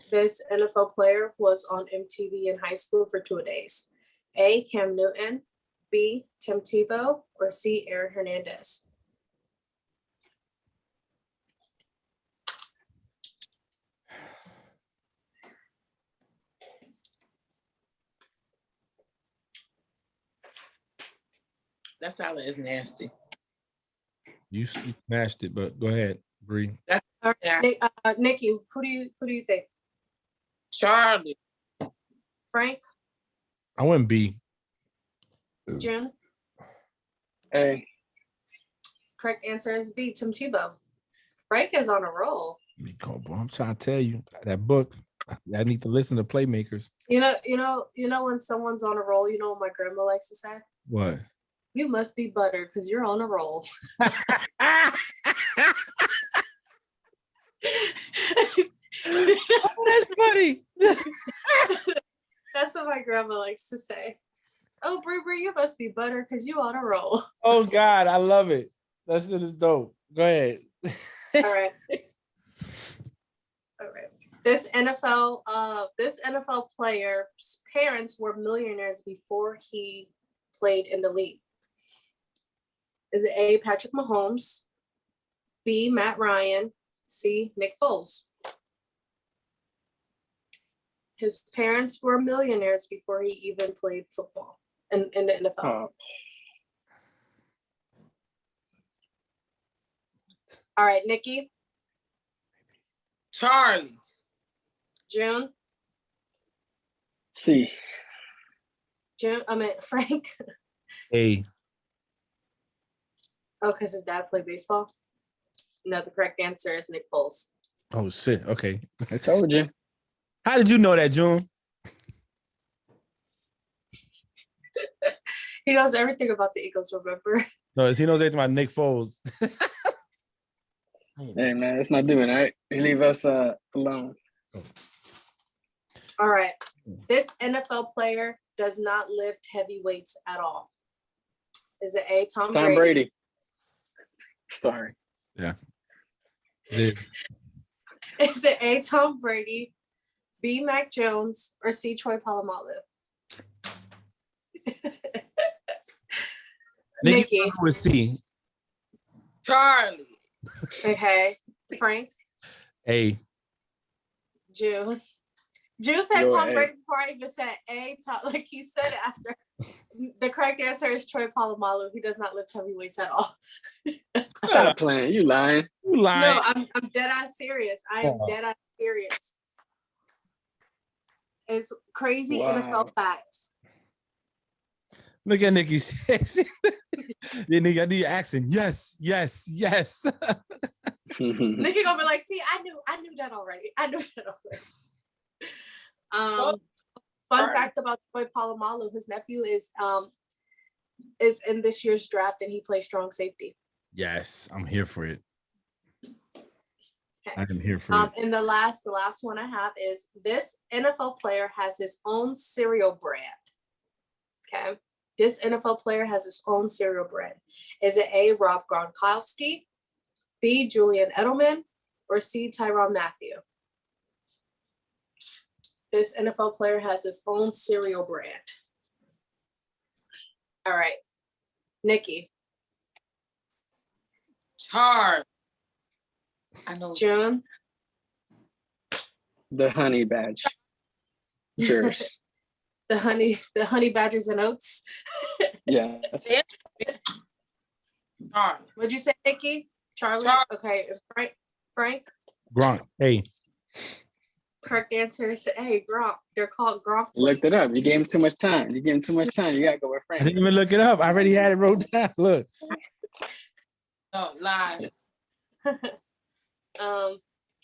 This NFL player was on MTV in high school for Two-A-Days. A, Cam Newton, B, Tim Tebow, or C, Aaron Hernandez? That salad is nasty. You smashed it, but go ahead, Bree. All right, Nikki, who do you think? Charlie. Frank? I went B. June? A. Correct answer is B, Tim Tebow. Frank is on a roll. I'm trying to tell you that book. I need to listen to Playmakers. You know when someone's on a roll, you know what my grandma likes to say? What? You must be butter because you're on a roll. That's funny. That's what my grandma likes to say. Oh, Brie, you must be butter because you on a roll. Oh God, I love it. That shit is dope. Go ahead. All right. All right. This NFL player's parents were millionaires before he played in the league. Is it A, Patrick Mahomes, B, Matt Ryan, C, Nick Foles? His parents were millionaires before he even played football in the NFL. Oh. All right, Nikki, Charlie. June, C. Frank. A. Oh, because his dad played baseball? No, the correct answer is Nick Foles. Oh shit. Okay. I told you. How did you know that, June? He knows everything about the Eagles, remember? No, he knows everything about Nick Foles. Hey man, it's not doing right. You leave us alone. All right. This NFL player does not lift heavy weights at all. Is it A, Tom Brady? Sorry. Yeah. Is it A, Tom Brady, B, Mac Jones, or C, Troy Polamalu? Nikki. With C. Charlie. Okay. Frank. A. June. June said Go Tom A. Brady before I even said A. Like he said it after. The correct answer is Troy Polamalu. He does not lift heavy weights at all. Stop playing. You lying. You lying. No, I'm dead ass serious. I am dead ass serious. It's crazy NFL facts. Look at Nikki. Yeah, Nikki, I need your accent. Yes. Nikki gonna be like, see, I knew that already. Fun fact about Troy Polamalu, his nephew is in this year's draft and he plays strong safety. Yes, I'm here for it. I am here for it. And the last one I have is this NFL player has his own cereal brand. Okay. This NFL player has his own cereal brand. Is it A, Rob Gronkowski, B, Julian Edelman, or C, Tyrann Mathieu? This NFL player has his own cereal brand. All right. Nikki. Charlie. I know. June. The honey badge. Cheers. The honey badgers and oats. Yeah. Charlie. What'd you say, Nikki? Charlie? Charlie. Okay. Frank? Gronk. Hey. Correct answer is A, Gronk. They're called Gronk. Looked it up. You gave him too much time. You gave him too much time. You gotta go with I Frank. didn't even look it up. I already had it wrote down. Look. No, lies.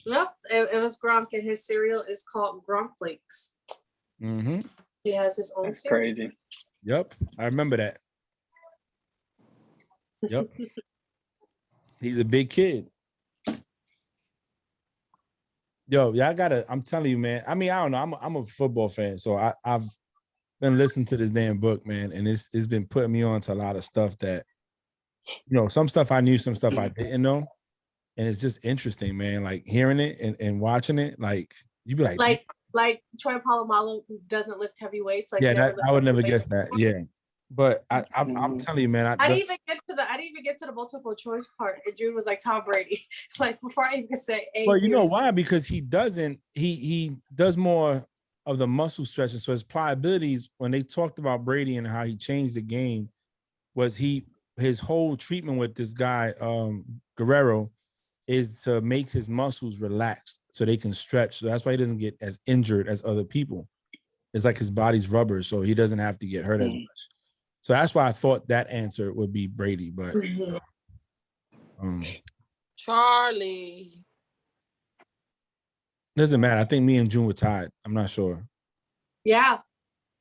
Nope, it was Gronk, and his cereal is called Gronk Flakes. Mm-hmm. He has his own That's cereal. crazy. Yep. I remember that. Yep. He's a big kid. Yo, y'all gotta, I'm telling you, man. I mean, I don't know. I'm a football fan, so I've been listening to this damn book, man, and it's been putting me on to a lot of stuff that, you know, some stuff I knew, some stuff I didn't know. And it's just interesting, man. Like hearing it and watching it, like you be like Troy Polamalu doesn't lift heavy weights. Like yeah, I would never guess that. before. Yeah, but I'm telling you, man. I didn't even get to the multiple choice part. And June was like Tom Brady. Like before I even could say A. Well, you know why? Because he does more of the muscle stretching. So his pliabilities, when they talked about Brady and how he changed the game, was his whole treatment with this guy Guerrero is to make his muscles relaxed so they can stretch. So that's why he doesn't get as injured as other people. It's like his body's rubber, so he doesn't have to get hurt as much. So that's why I thought that answer would be Brady, but Charlie. doesn't matter. I think me and June were tied. I'm not sure. Yeah.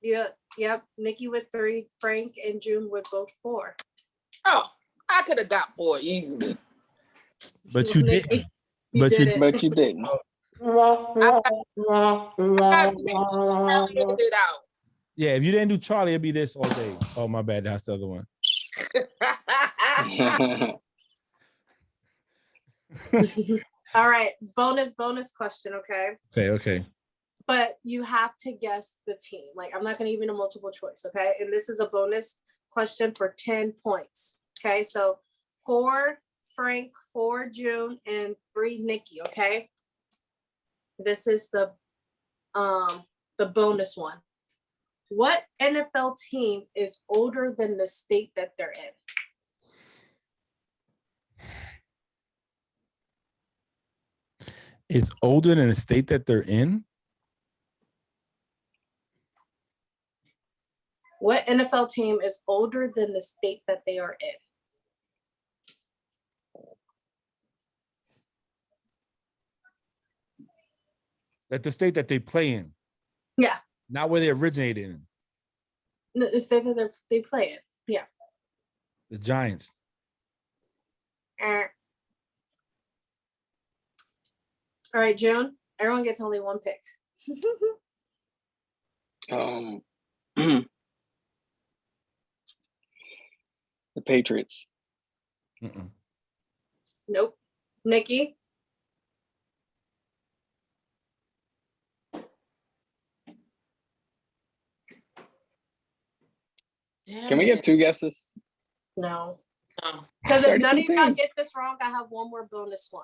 Yep. Nikki with 3, Frank and June with both 4. Oh, I could have got 4 easily. But you didn't. But you didn't. I got it out. Yeah, if you didn't do Charlie, it'd be this all day. Oh, my bad. That's the other one. All right. Bonus question, okay? Okay. But you have to guess the team. Like, I'm not going to give you a multiple choice, okay? And this is a bonus question for 10 points, okay? So 4 Frank, 4 June, and 3 Nikki, okay? This is the bonus one. What NFL team is older than the state that they're in? Is older than the state that they're in? What NFL team is older than the state that they are in? That the state that they play in. Yeah. Not where they originated in. The state that they play in. Yeah. The Giants. All right, June. Everyone gets only one pick. The Patriots. Nope. Nikki. Can we get 2 guesses? No. No. Because if none of you guys teams. get this wrong, I have one more bonus one.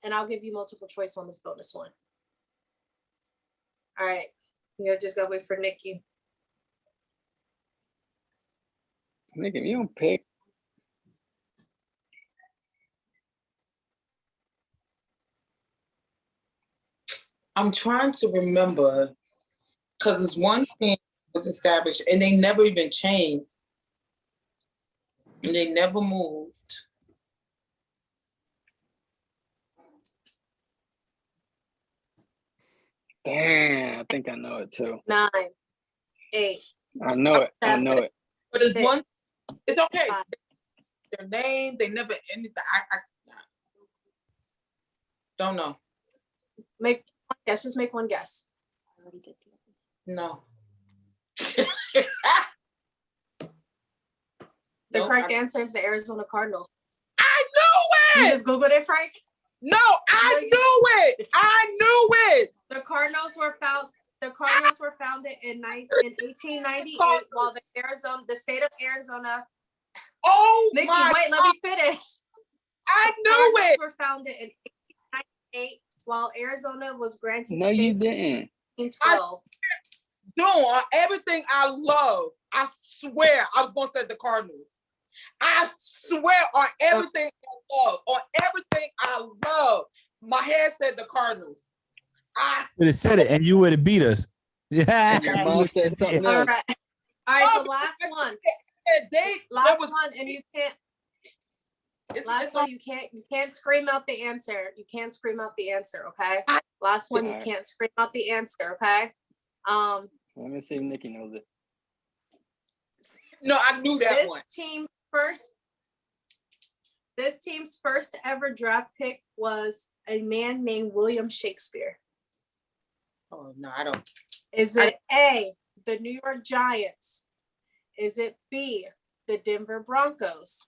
And I'll give you multiple choice on this bonus one. All right. You just gotta wait for Nikki. Nikki, you don't pick. I'm trying to remember because it's one thing was established and they never even changed. And they never moved. Damn, I think I know it too. 9, 8. I know it. But it's 6, one, it's okay. 5. Their name, they never anything. I don't know. Make one guess. Just make one guess. No. The correct answer is the Arizona Cardinals. I knew You it. just Googled it, Frank? No, I knew it. I knew it. The Cardinals were founded in 1898 while the state of Arizona. Oh Nikki, my wait, let God. me finish. I knew Cardinals it. were founded in 1898 while Arizona was granted No, you didn't. in 12. Doing everything I love. I swear I was gonna say the Cardinals. I swear on everything I love. On everything I love. My head said the Cardinals. Would have said it, and you would have beat us. Yeah. And your mom said something All else. right. All right, so Oh, last one. There Last was- one, and you can't. it's Last on- one, you can't scream out the answer. You can't scream out the answer, okay? Last one, you Alright. can't scream out the answer, okay? Let me see if Nikki knows it. No, I knew that This one. team's first ever draft pick was a man named William Shakespeare. Oh no, I don't. Is it A, the New York Giants? Is it B, the Denver Broncos?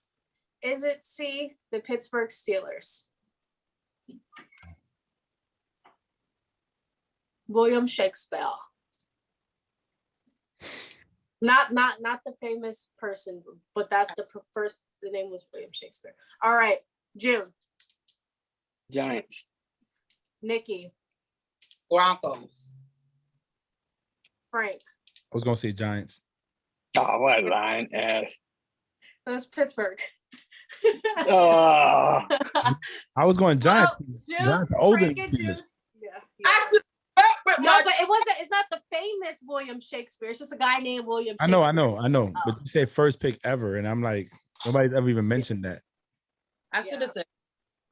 Is it C, the Pittsburgh Steelers? William Shakespeare. Not the famous person, but that's the first. The name was William Shakespeare. All right, June, Giants. Nikki, Broncos. Frank. I was gonna say Giants. Oh, what a lying ass. That's Pittsburgh. Oh, I was going Giants. June, Giants are older Frank than and June. Steelers. Yeah. I should. But No, but it wasn't. It's not the famous William Shakespeare. It's just a guy named William I Shakespeare. know. Oh. But you said first pick ever, and I'm like, nobody's ever even mentioned that. I should have said.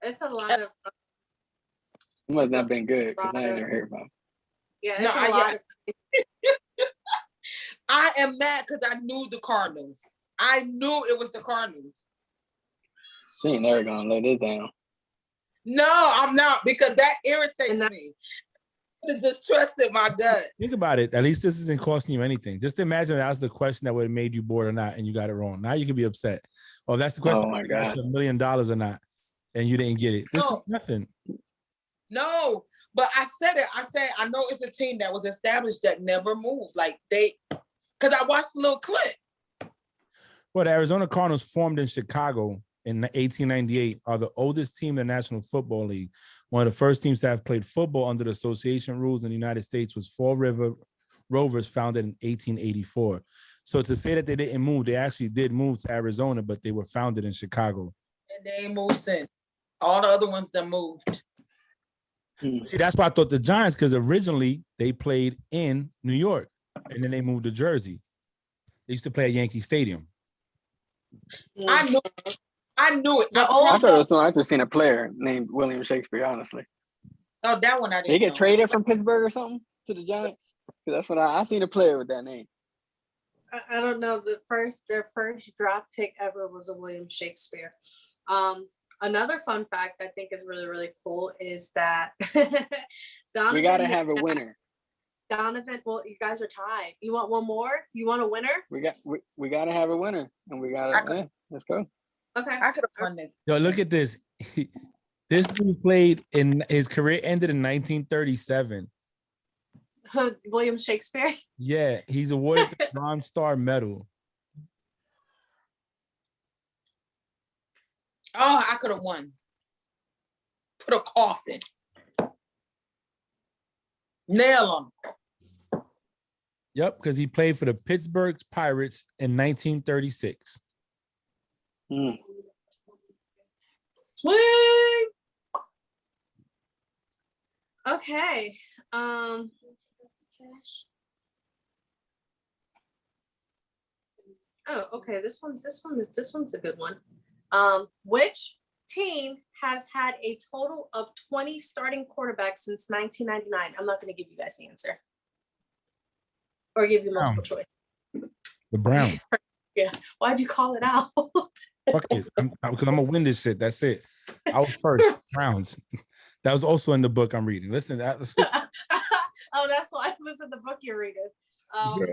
It's a lot of. it must not been good because I ain't never heard about him. Yeah, it's No, a lot of. I am mad because I knew the Cardinals. I knew it was the Cardinals. She ain't never gonna lay this down. No, I'm not because that irritates And that- me. I just trusted my gut. Think about it. At least this isn't costing you anything. Just imagine that was the question that would have made you bored or not, and you got it wrong. Now you can be upset. Oh, that's the question. Oh my that got God. you $1 million or not, and you didn't get it. This is No. nothing. No, but I said it. I said I know it's a team that was established that never moved. Like because I watched a little clip. Well, the Arizona Cardinals formed in Chicago in 1898 are the oldest team in the National Football League. One of the first teams to have played football under the association rules in the United States was Fall River Rovers, founded in 1884. So to say that they didn't move, they actually did move to Arizona, but they were founded in Chicago. And they ain't moved since. All the other ones that moved. See, that's why I thought the Giants, because originally they played in New York, and then they moved to Jersey. They used to play at Yankee Stadium. I knew it. The I old- thought it was so. I just seen a player named William Shakespeare. Honestly, Oh, that one I did didn't he get know. traded from Pittsburgh or something to the Giants? Because that's what I seen a player with that name. I don't know. Their first draft pick ever was a William Shakespeare. Another fun fact I think is really, really cool is that Donovan. We gotta have a winner. Donovan. Well, you guys are tied. You want one more? You want a winner? We gotta have a winner, and we gotta. Yeah, let's go. Okay. I could have won this. Yo, look at this. This dude played in his career ended in 1937. William Shakespeare. Yeah, he's awarded the Bronze Star Medal. Oh, I could have won. Put a coffin. Nail them. Yep, because he played for the Pittsburgh Pirates in 1936. Mm. Swing. Okay. Oh, okay. This one's a good one. Which team has had a total of 20 starting quarterbacks since 1999? I'm not going to give you guys the answer, or give you multiple Browns. choice. The Browns. Yeah. Why'd you call it out? Fuck it. Because I'm gonna win this shit. That's it. I was first. Browns. That was also in the book I'm reading. Listen, let's Oh, that's why it was in the book you're reading. Yeah.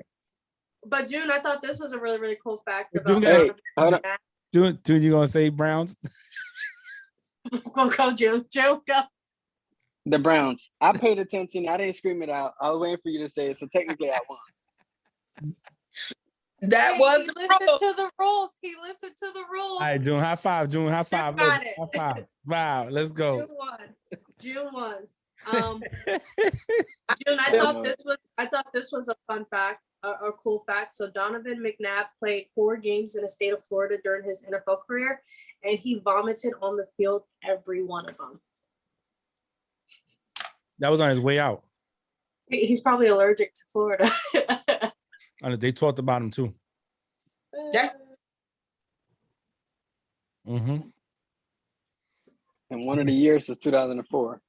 But June, I thought this was a really, really cool fact June, about. Hey, hold on. June, you gonna say Browns? Go, June. June, go. The Browns. I paid attention. I didn't scream it out. I was waiting for you to say it. So technically, I won. That Hey, was he the listened rule. to the rules. He listened to the rules. All right, June, high five. June, high five. got Look, it. high five. Wow, let's go. June won. June won. June, I thought this was a fun fact, a cool fact. So Donovan McNabb played 4 games in the state of Florida during his NFL career, and he vomited on the field every one of them. That was on his way out. He's probably allergic to Florida. And they talked about him too. That's Mm-hmm. And one of the years is 2004.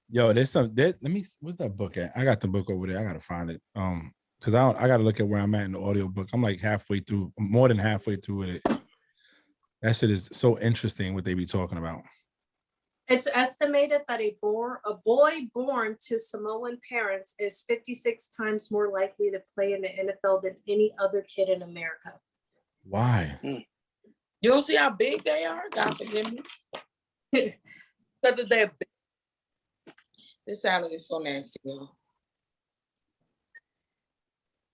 Yo, there's some. Let me. Where's that book at? I got the book over there. I gotta find it. Because I gotta look at where I'm at in the audio book. I'm like halfway through, more than halfway through with it. That shit is so interesting what they be talking about. It's estimated that a boy born to Samoan parents is 56 times more likely to play in the NFL than any other kid in America. Why? You don't see how big they are? God forgive me. Because they're big. This salad is so nasty, y'all.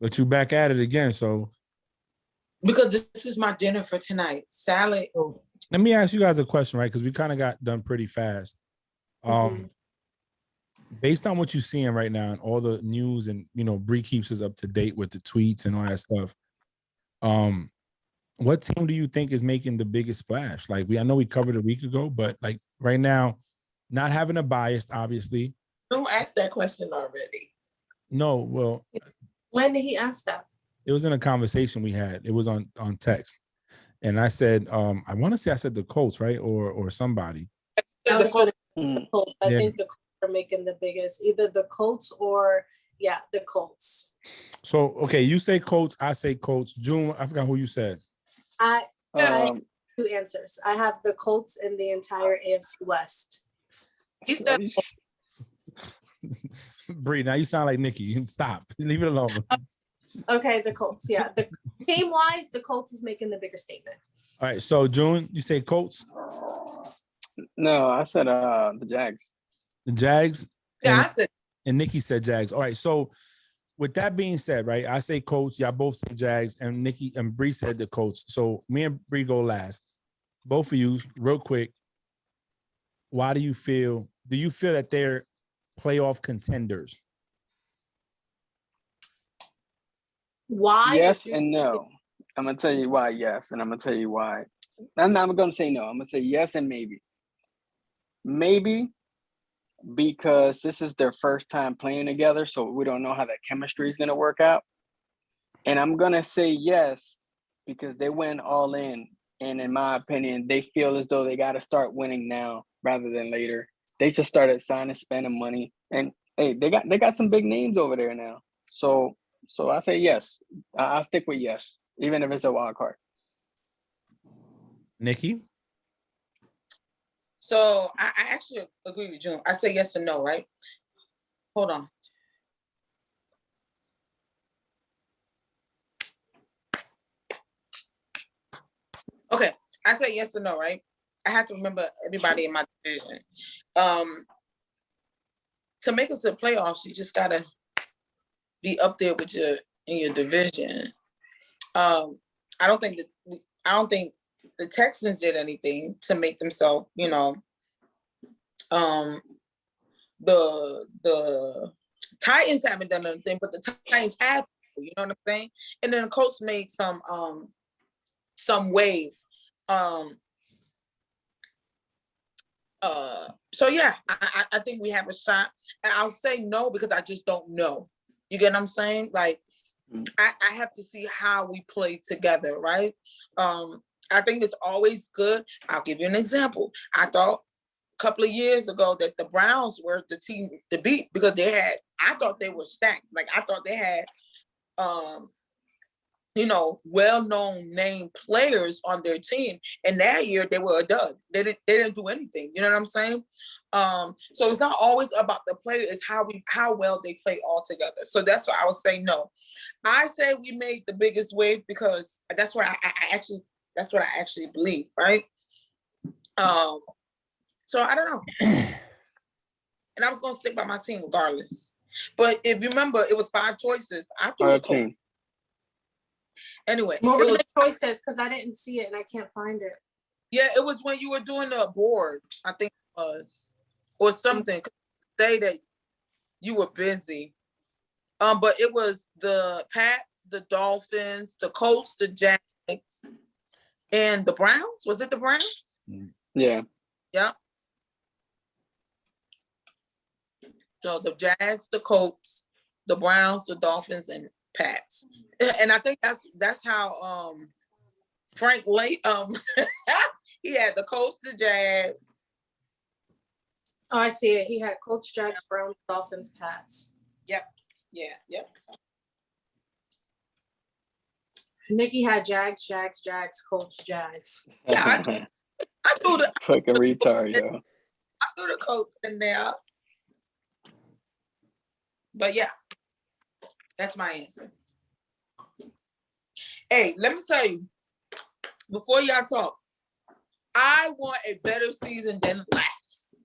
But you back at it again. So Because this is my dinner for tonight. Salad. let me ask you guys a question, right? Because we kind of got done pretty fast. Based on what you're seeing right now and all the news, and Bree keeps us up to date with the tweets and all that stuff. What team do you think is making the biggest splash? Like I know we covered a week ago, but like right now, not having a bias, obviously. Don't ask that question already. No, well, When did he ask that? it was in a conversation we had. It was on text, and I said, I want to say I said the Colts, right, or somebody. I was gonna say Mm. the Colts. I Yeah. think the Colts are making the biggest, either the Colts or the Colts. So okay, you say Colts, I say Colts. June, I forgot who you said. I have Um, 2 answers. I have the Colts in the entire AFC West. He said, Bree, now you sound like Nikki. Stop. Leave it alone. Okay, the Colts. Yeah, the team wise, the Colts is making the bigger statement. All right. So June, you say Colts, no, I said the Jags. the Jags, yeah, I said, and Nikki said Jags. All right. So with that being said, right, I say Colts. Y'all both say Jags, and Nikki and Bree said the Colts. So me and Bree go last. Both of you, real quick. Why do you feel? Do you feel that they're playoff contenders? Why? Yes and no. I'm gonna tell you why yes, and I'm gonna tell you why. I'm not gonna say no. I'm gonna say yes and maybe. Maybe because this is their first time playing together, so we don't know how that chemistry is gonna work out. And I'm gonna say yes because they went all in, and in my opinion, they feel as though they got to start winning now rather than later. They just started signing, spending money, and hey, they got some big names over there now. So I say yes. I'll stick with yes, even if it's a wild card. Nikki? so I actually agree with June. I say yes and no, right? Hold on. Okay, I say yes or no, right? I have to remember everybody in my division. To make us to playoffs, you just gotta be up there with in your division. I don't think the Texans did anything to make themselves, the Titans haven't done anything, but the Titans have, you know what I'm saying? And then the Colts made some waves. So yeah, I think we have a shot. And I'll say no because I just don't know. You get what I'm saying? Like, I have to see how we play together, right? I think it's always good. I'll give you an example. I thought a couple of years ago that the Browns were the team to beat because I thought they were stacked. Like, I thought they had well-known name players on their team, and that year they were a dud. They didn't do anything. You know what I'm saying? So it's not always about the player; it's how well they play all together. So that's why I would say no. I say we made the biggest wave because that's what I actually believe, right? So I don't know, and I was gonna stick by my team regardless. But if you remember, it was 5 choices. I threw a Colts. Anyway, What were the choices? Because I didn't see it and I can't find it. Yeah, it was when you were doing the board, I think it was, or something. Say that you were busy. But it was the Pats, the Dolphins, the Colts, the Jags, and the Browns. Was it the Browns? Yeah. Yeah. So the Jags, the Colts, the Browns, the Dolphins, and Pats. And I think that's how Frank Lake he had the Colts, the Jags. Oh, I see it. He had Colts, Jags, Browns, Dolphins, Pats. Yep. Yeah. Yep. Nikki had Jags, Colts, Jags. Yeah, I threw the Fucking retard, yo. I threw the Colts in there. But yeah, that's my answer. Hey, let me tell you, before y'all talk, I want a better season than last.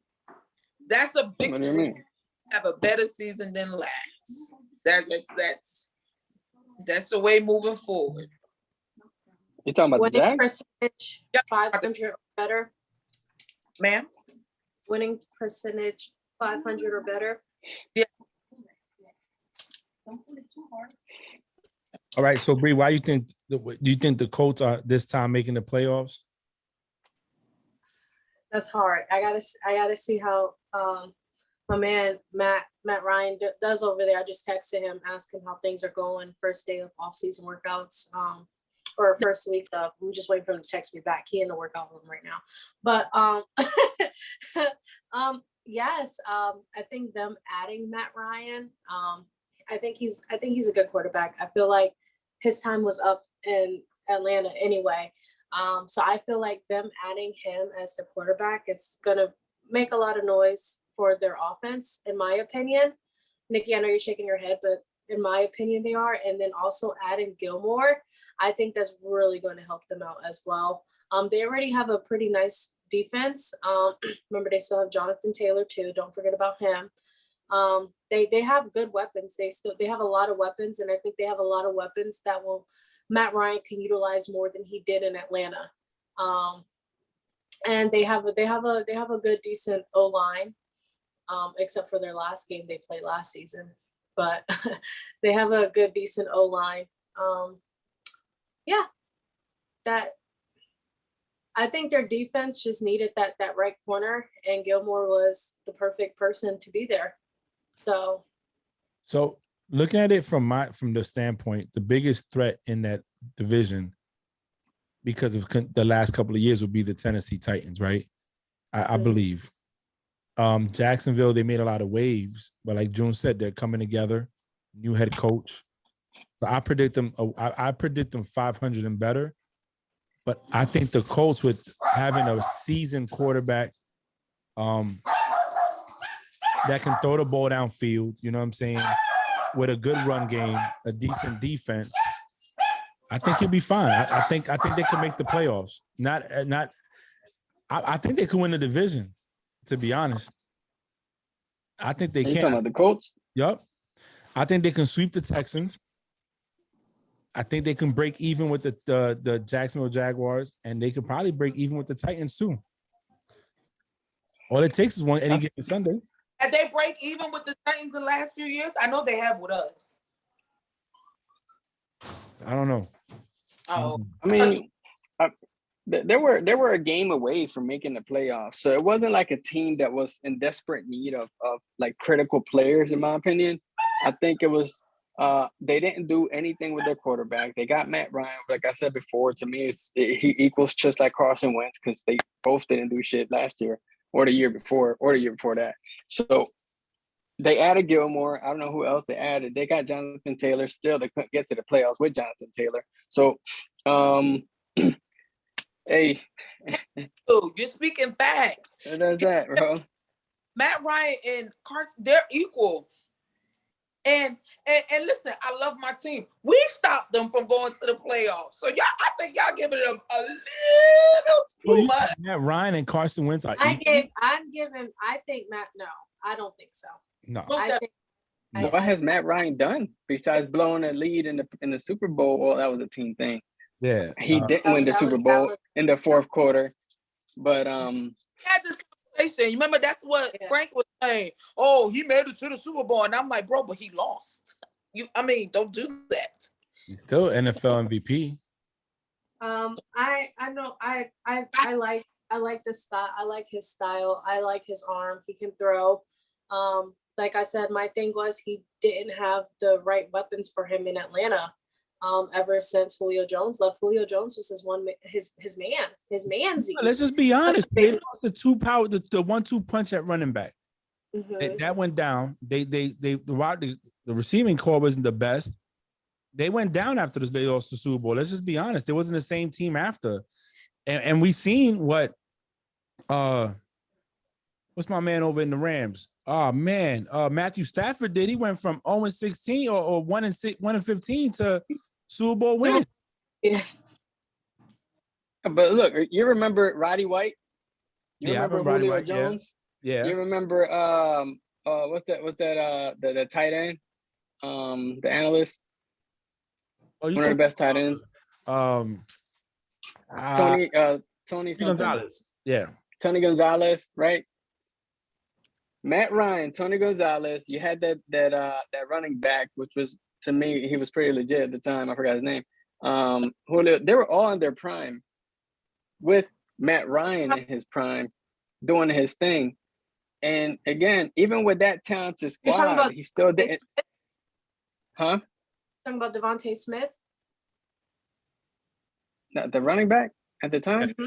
That's a big. What do you mean? Have a better season than last. That's the way moving forward. You talking about the Winning Jags? percentage, Yep. 500 or better. Ma'am? Winning percentage, 500 or better. Yeah. All right, so Bree, why do you think the Colts are this time making the playoffs? That's hard. I gotta see how my man Matt Ryan does over there. I just texted him, asking how things are going. First day of off-season workouts, or first week of. I'm just waiting for him to text me back. He in the workout room right now. But yes, I think them adding Matt Ryan. I think he's a good quarterback. I feel like his time was up in Atlanta anyway. So I feel like them adding him as the quarterback is gonna make a lot of noise for their offense, in my opinion. Nikki, I know you're shaking your head, but in my opinion, they are. And then also adding Gilmore, I think that's really going to help them out as well. They already have a pretty nice defense. Remember, they still have Jonathan Taylor too. Don't forget about him. They have good weapons. They have a lot of weapons, and I think they have a lot of weapons that Matt Ryan can utilize more than he did in Atlanta. And they have a good decent O-line, except for their last game they played last season. But they have a good decent O-line. That I think their defense just needed that right corner, and Gilmore was the perfect person to be there. So looking at it from the standpoint, the biggest threat in that division, because of the last couple of years, would be the Tennessee Titans, right? I believe. Jacksonville, they made a lot of waves, but like June said, they're coming together. New head coach. So I predict them. I predict them 500 and better. But I think the Colts, with having a seasoned quarterback, that can throw the ball downfield, you know what I'm saying, with a good run game, a decent defense, I think he'll be fine. I think they can make the playoffs. I think they can win the division, to be honest. I think they can. You talking about the Colts? Yep. I think they can sweep the Texans. I think they can break even with the Jacksonville Jaguars, and they could probably break even with the Titans too. All it takes is one any given Sunday. Did they break even with the Titans the last few years? I know they have with us. I don't know. Oh, I mean, they were a game away from making the playoffs, so it wasn't like a team that was in desperate need of like critical players, in my opinion. I think it was they didn't do anything with their quarterback. They got Matt Ryan, like I said before. To me, he equals just like Carson Wentz, because they both didn't do shit last year or the year before that. So they added Gilmore. I don't know who else they added. They got Jonathan Taylor. Still, they couldn't get to the playoffs with Jonathan Taylor. So, hey. Oh, you're speaking facts. That's that, bro. Matt Ryan and Carson, they're equal. And listen, I love my team. We stopped them from going to the playoffs. So I think y'all giving them a little too much. Matt Ryan and Carson Wentz are I think Matt. No, I don't think so. No. What has Matt Ryan done besides blowing a lead in the Super Bowl? Well, that was a team thing. Yeah. He didn't win the Super Bowl in the fourth quarter. But had this conversation. You remember that's what Frank was saying. Oh, he made it to the Super Bowl. And I'm like, bro, but he lost. Don't do that. He's still NFL MVP. I know I like the style. I like his style. I like his arm. He can throw. like I said, my thing was he didn't have the right weapons for him in Atlanta. Ever since Julio Jones left, Julio Jones was his man's. Let's just be honest. They lost the 1-2 punch at running back. That went down. The receiving core wasn't the best. They went down after this. They lost the Super Bowl. Let's just be honest. It wasn't the same team after. And we seen what what's my man over in the Rams? Oh man, Matthew Stafford did. He went from 0-16 or 1-15 to Super Bowl win. Yeah. But look, you remember Roddy White? You remember Julio White, Jones? Yeah. You remember what's that the tight end? The analyst. Oh, one of the best tight ends. Tony Gonzalez. Yeah. Tony Gonzalez, right? Matt Ryan, Tony Gonzalez. You had that running back, which was, to me, he was pretty legit at the time. I forgot his name. Julio, they were all in their prime, with Matt Ryan in his prime, doing his thing. And again, even with that talented squad, he still didn't. Huh? Talking about Devontae Smith? The running back at the time? Mm-hmm.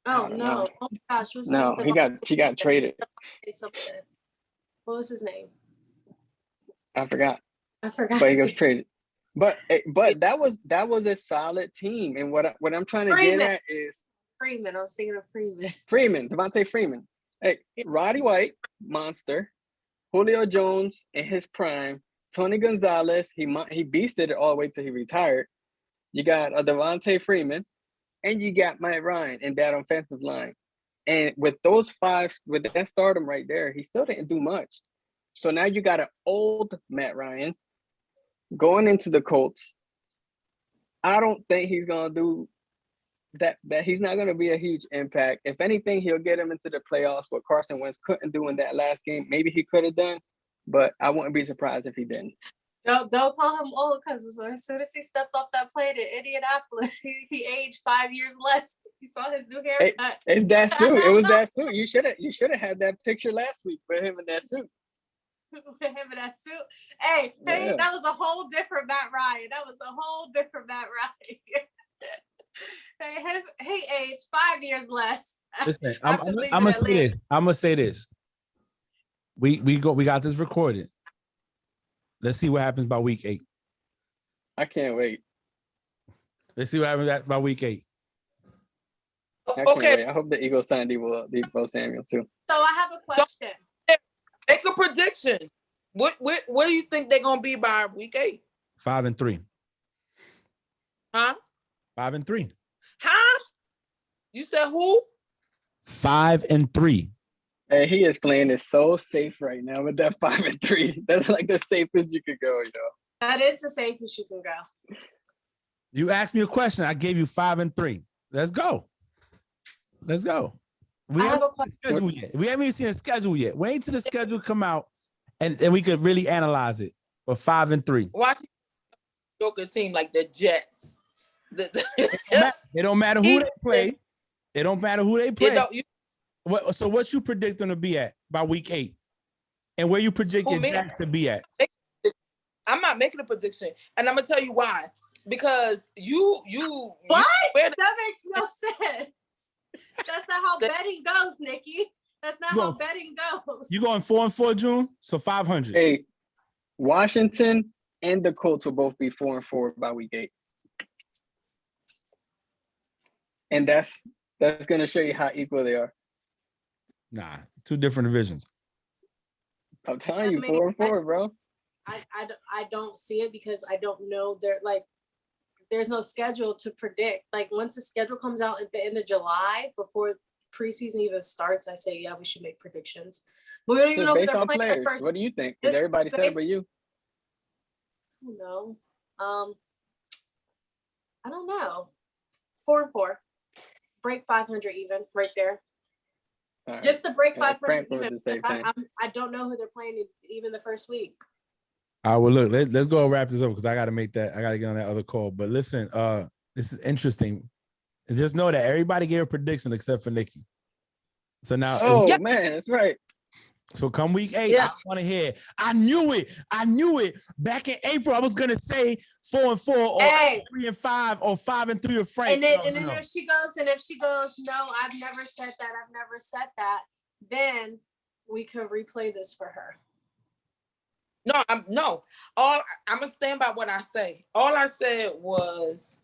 Oh no! Oh my gosh! No, he got traded. What was his name? I forgot. But he was traded. But that was a solid team. And what I'm trying to get at is Freeman. I was thinking of Devontae Freeman. Hey, Roddy White, monster. Julio Jones in his prime. Tony Gonzalez, he beasted it all the way till he retired. You got Devontae Freeman, and you got Matt Ryan in that offensive line. And with those five, with that stardom right there, he still didn't do much. So now you got an old Matt Ryan going into the Colts. I don't think he's gonna do that he's not gonna be a huge impact. If anything, he'll get him into the playoffs, what Carson Wentz couldn't do in that last game. Maybe he could have done, but I wouldn't be surprised if he didn't. Don't call him old, because as soon as he stepped off that plane in Indianapolis, he aged 5 years less. You saw his new haircut. It's that suit. It was that suit. You should have had that picture last week with him in that suit. With him in that suit. Hey, that was a whole different Matt Ryan. He aged 5 years less. Listen, I'm gonna say this. I'm gonna say this. We got this recorded. Let's see what happens by week 8. I can't wait. Let's see what happens by week 8. I can't wait. I hope the Eagles sign Deebo Samuel too. So I have a question. Make a prediction. What do you think they're gonna be by week 8? 5-3. Huh? 5-3. Huh? You said who? 5-3. Hey, he is playing it so safe right now with that 5-3. That's like the safest you could go, That is the safest you can go. You asked me a question. I gave you 5-3. Let's go. We haven't seen the schedule yet. We haven't even seen a schedule yet. Wait till the schedule come out, and we could really analyze it. But 5-3. Watch Joker team like the Jets. It don't matter who they play. It don't matter who they play. So what you predict them to be at by week 8? And where you predict your Jacks to be at? I'm not making a prediction. And I'm going to tell you why. Because you what? That makes no sense. That's not how betting goes, Nikki. That's not how betting goes. You going 4-4, June? So 500. Hey, Washington and the Colts will both be 4-4 by week 8. And that's going to show you how equal they are. Nah, 2 different divisions. I'm telling you, 4-4, bro. I don't see it because I don't know. There's no schedule to predict. Like once the schedule comes out at the end of July, before preseason even starts, I say, yeah, we should make predictions. But we don't even know based on players. What do you think? Because everybody said it but you. No. I don't know. 4-4. Break 500 even right there. Right. Just to break 500 even. I don't know who they're playing even the first week. All right, well, look, let's go wrap this up because I got to get on that other call. But listen, this is interesting. And just know that everybody gave a prediction except for Nikki. So now, man, that's right. So come week 8, Yeah. I want to hear. I knew it. Back in April, I was gonna say 4-4 or 3-5 or 5-3 with Frank. And then if she goes, no, I've never said that, then we could replay this for her. No, I'm gonna stand by what I say. All I said was,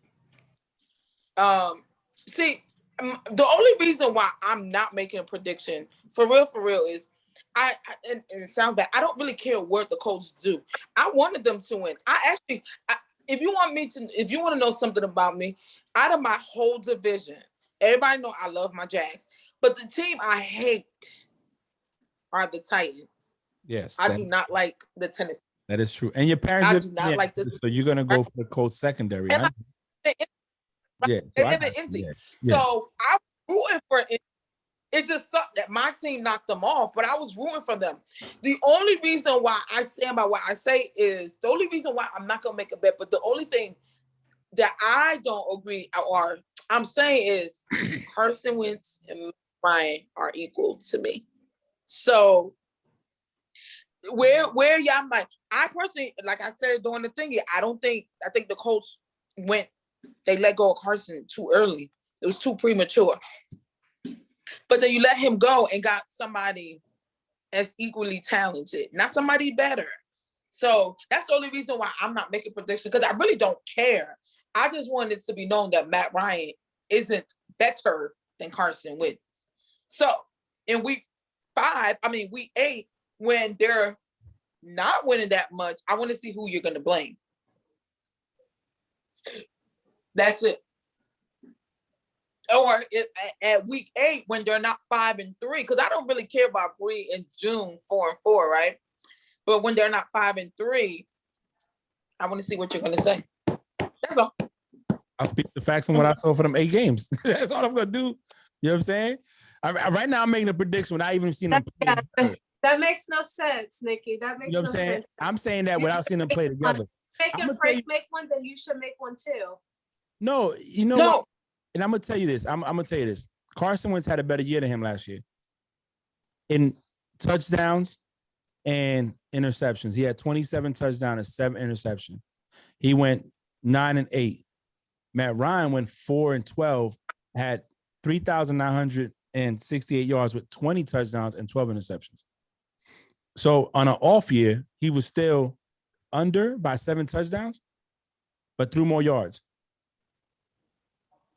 the only reason why I'm not making a prediction for real is and it sounds bad. I don't really care what the Colts do. I wanted them to win. If you want to know something about me, out of my whole division, everybody know I love my Jags, but the team I hate are the Titans. Yes, I do not like the Tennessee. That is true. And your parents I do not like this. So you're gonna go for the Colts secondary. Yeah. Yeah, they live in empty. Yeah. So I was rooting for it. It just sucked that my team knocked them off, but I was rooting for them. The only reason why I stand by what I say is the only reason why I'm not gonna make a bet, but the only thing that I don't agree or I'm saying is Carson Wentz and Ryan are equal to me. So where y'all like, I personally, like I said during the thingy, I think the Colts they let go of Carson too early. It was too premature. But then you let him go and got somebody as equally talented, not somebody better. So that's the only reason why I'm not making predictions, because I really don't care. I just want it to be known that Matt Ryan isn't better than Carson Wentz. So in week 8, when they're not winning that much, I want to see who you're going to blame. That's it. Or at week 8 when they're not 5-3, because I don't really care about Bree in June 4-4, right? But when they're not 5-3, I want to see what you're going to say. That's all. I'll speak the facts on what I saw for them 8 games. That's all I'm gonna do. You know what I'm saying? Right now, I'm making a prediction without even seeing them play. That makes no sense, Nikki. That makes no sense. I'm saying that without seeing them play together. If Frank make one, then you should make one too. No, you know what? And I'm gonna tell you this. I'm gonna tell you this. Carson Wentz had a better year than him last year in touchdowns and interceptions. He had 27 touchdowns and 7 interceptions. He went 9-8. Matt Ryan went 4-12, had 3,968 yards with 20 touchdowns and 12 interceptions. So on an off year, he was still under by 7 touchdowns, but threw more yards.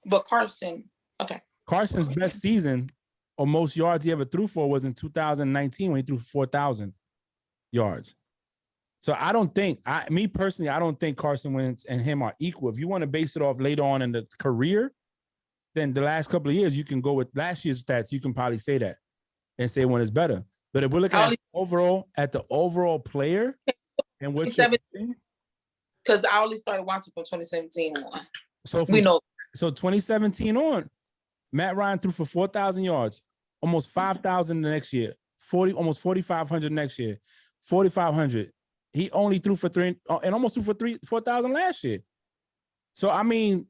But Carson's best season or most yards he ever threw for was in 2019 when he threw 4,000 yards. So I don't think, me personally, I don't think Carson Wentz and him are equal. If you want to base it off later on in the career, then the last couple of years, you can go with last year's stats. You can probably say that and say one is better. But if we're looking at the overall player and what because I only started watching from 2017 on. So we know. So 2017 on, Matt Ryan threw for 4,000 yards, almost 5,000 the next year, almost 4,500 next year, 4,500. He only threw for 3 and almost threw for 4,000 last year. So, I mean,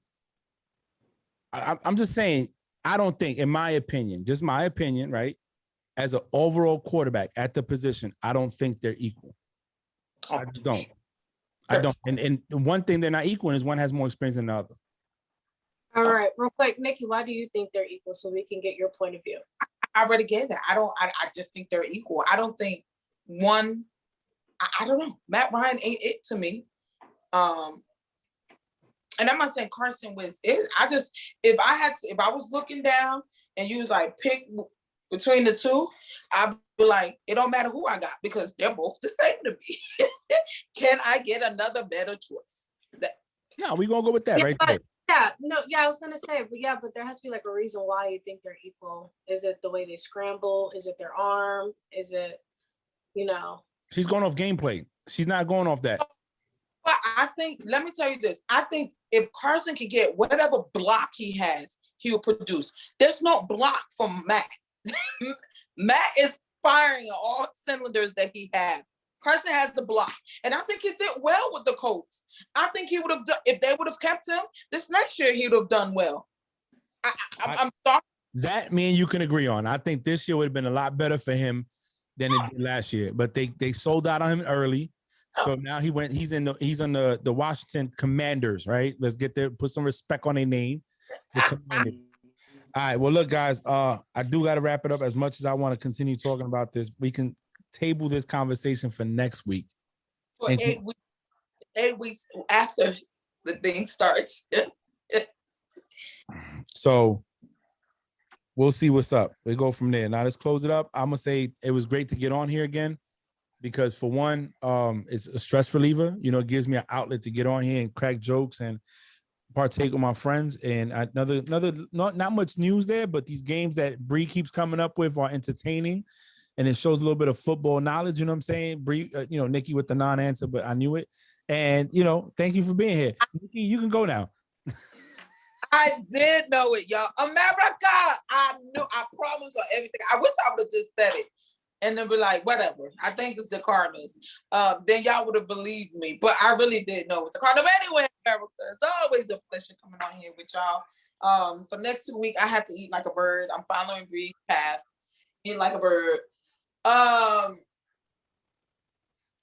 I'm just saying, I don't think, in my opinion, just my opinion, right? As an overall quarterback at the position, I don't think they're equal. I just don't. I don't. And one thing they're not equal is one has more experience than the other. All right, real quick, Nikki, why do you think they're equal so we can get your point of view? I already gave that. I just think they're equal. I don't think one. I don't know. Matt Ryan ain't it to me. And I'm not saying Carson Wentz is. If I was looking down and you was like, pick between the two, I'd be like, it don't matter who I got because they're both the same to me. Can I get another better choice? No, we're going to go with that, right there. I was going to say, but there has to be like a reason why you think they're equal. Is it the way they scramble? Is it their arm? Is it, She's going off gameplay. She's not going off that. But I think, let me tell you this. I think if Carson can get whatever block he has, he will produce. There's no block from Matt. Matt is firing all cylinders that he has. Carson has the block. And I think he did well with the Colts. I think he would have done, if they would have kept him, this next year he would have done well. I'm sorry. That me and you can agree on. I think this year would have been a lot better for him than it did last year. But they sold out on him early. So now he's on the Washington Commanders, right? Let's get there, put some respect on their name. The Commanders. All right. Well, look, guys, I do got to wrap it up. As much as I want to continue talking about this, we can table this conversation for next week. For 8 weeks after the thing starts. So we'll see what's up. We go from there. Now let's close it up. I'm gonna say it was great to get on here again because for one, it's a stress reliever. You know, it gives me an outlet to get on here and crack jokes and partake with my friends. And another not much news there, but these games that Bree keeps coming up with are entertaining, and it shows a little bit of football knowledge. You know what I'm saying? Bree, Nikki with the non-answer, but I knew it. And thank you for being here, Nikki. You can go now. I did know it, y'all. America, I knew. I promise on everything. I wish I would have just said it and then be like, whatever. I think it's the Cardinals. Then y'all would have believed me. But I really did know it's the Cardinals. Anyway, America, it's always a pleasure coming on here with y'all. For next 2 weeks, I have to eat like a bird. I'm following Bree's path. Eat like a bird.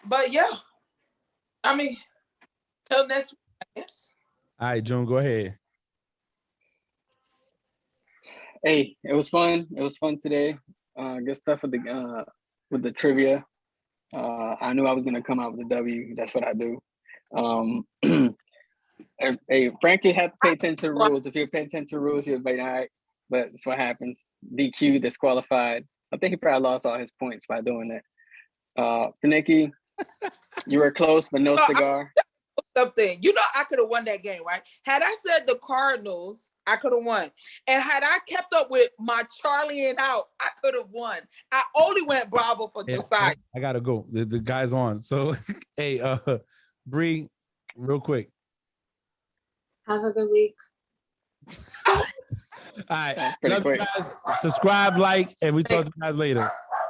But yeah, I mean, till next week, I guess. All right, June, go ahead. Hey, it was fun. It was fun today. Good stuff with the trivia. I knew I was gonna come out with a W. That's what I do. Hey, Frank, you have to pay attention to the rules. If you pay attention to the rules, you'll be all right. But that's what happens. DQ, disqualified. I think he probably lost all his points by doing that. For Nikki, you were close, but no cigar. Something. I could have won that game, right? Had I said the Cardinals, I could have won. And had I kept up with my Charlie and out, I could have won. I only went Bravo for Josiah. I gotta go. The guy's on. So hey, Bree, real quick. Have a good week. All right. Love you guys. Subscribe, like, and we talk to you guys later.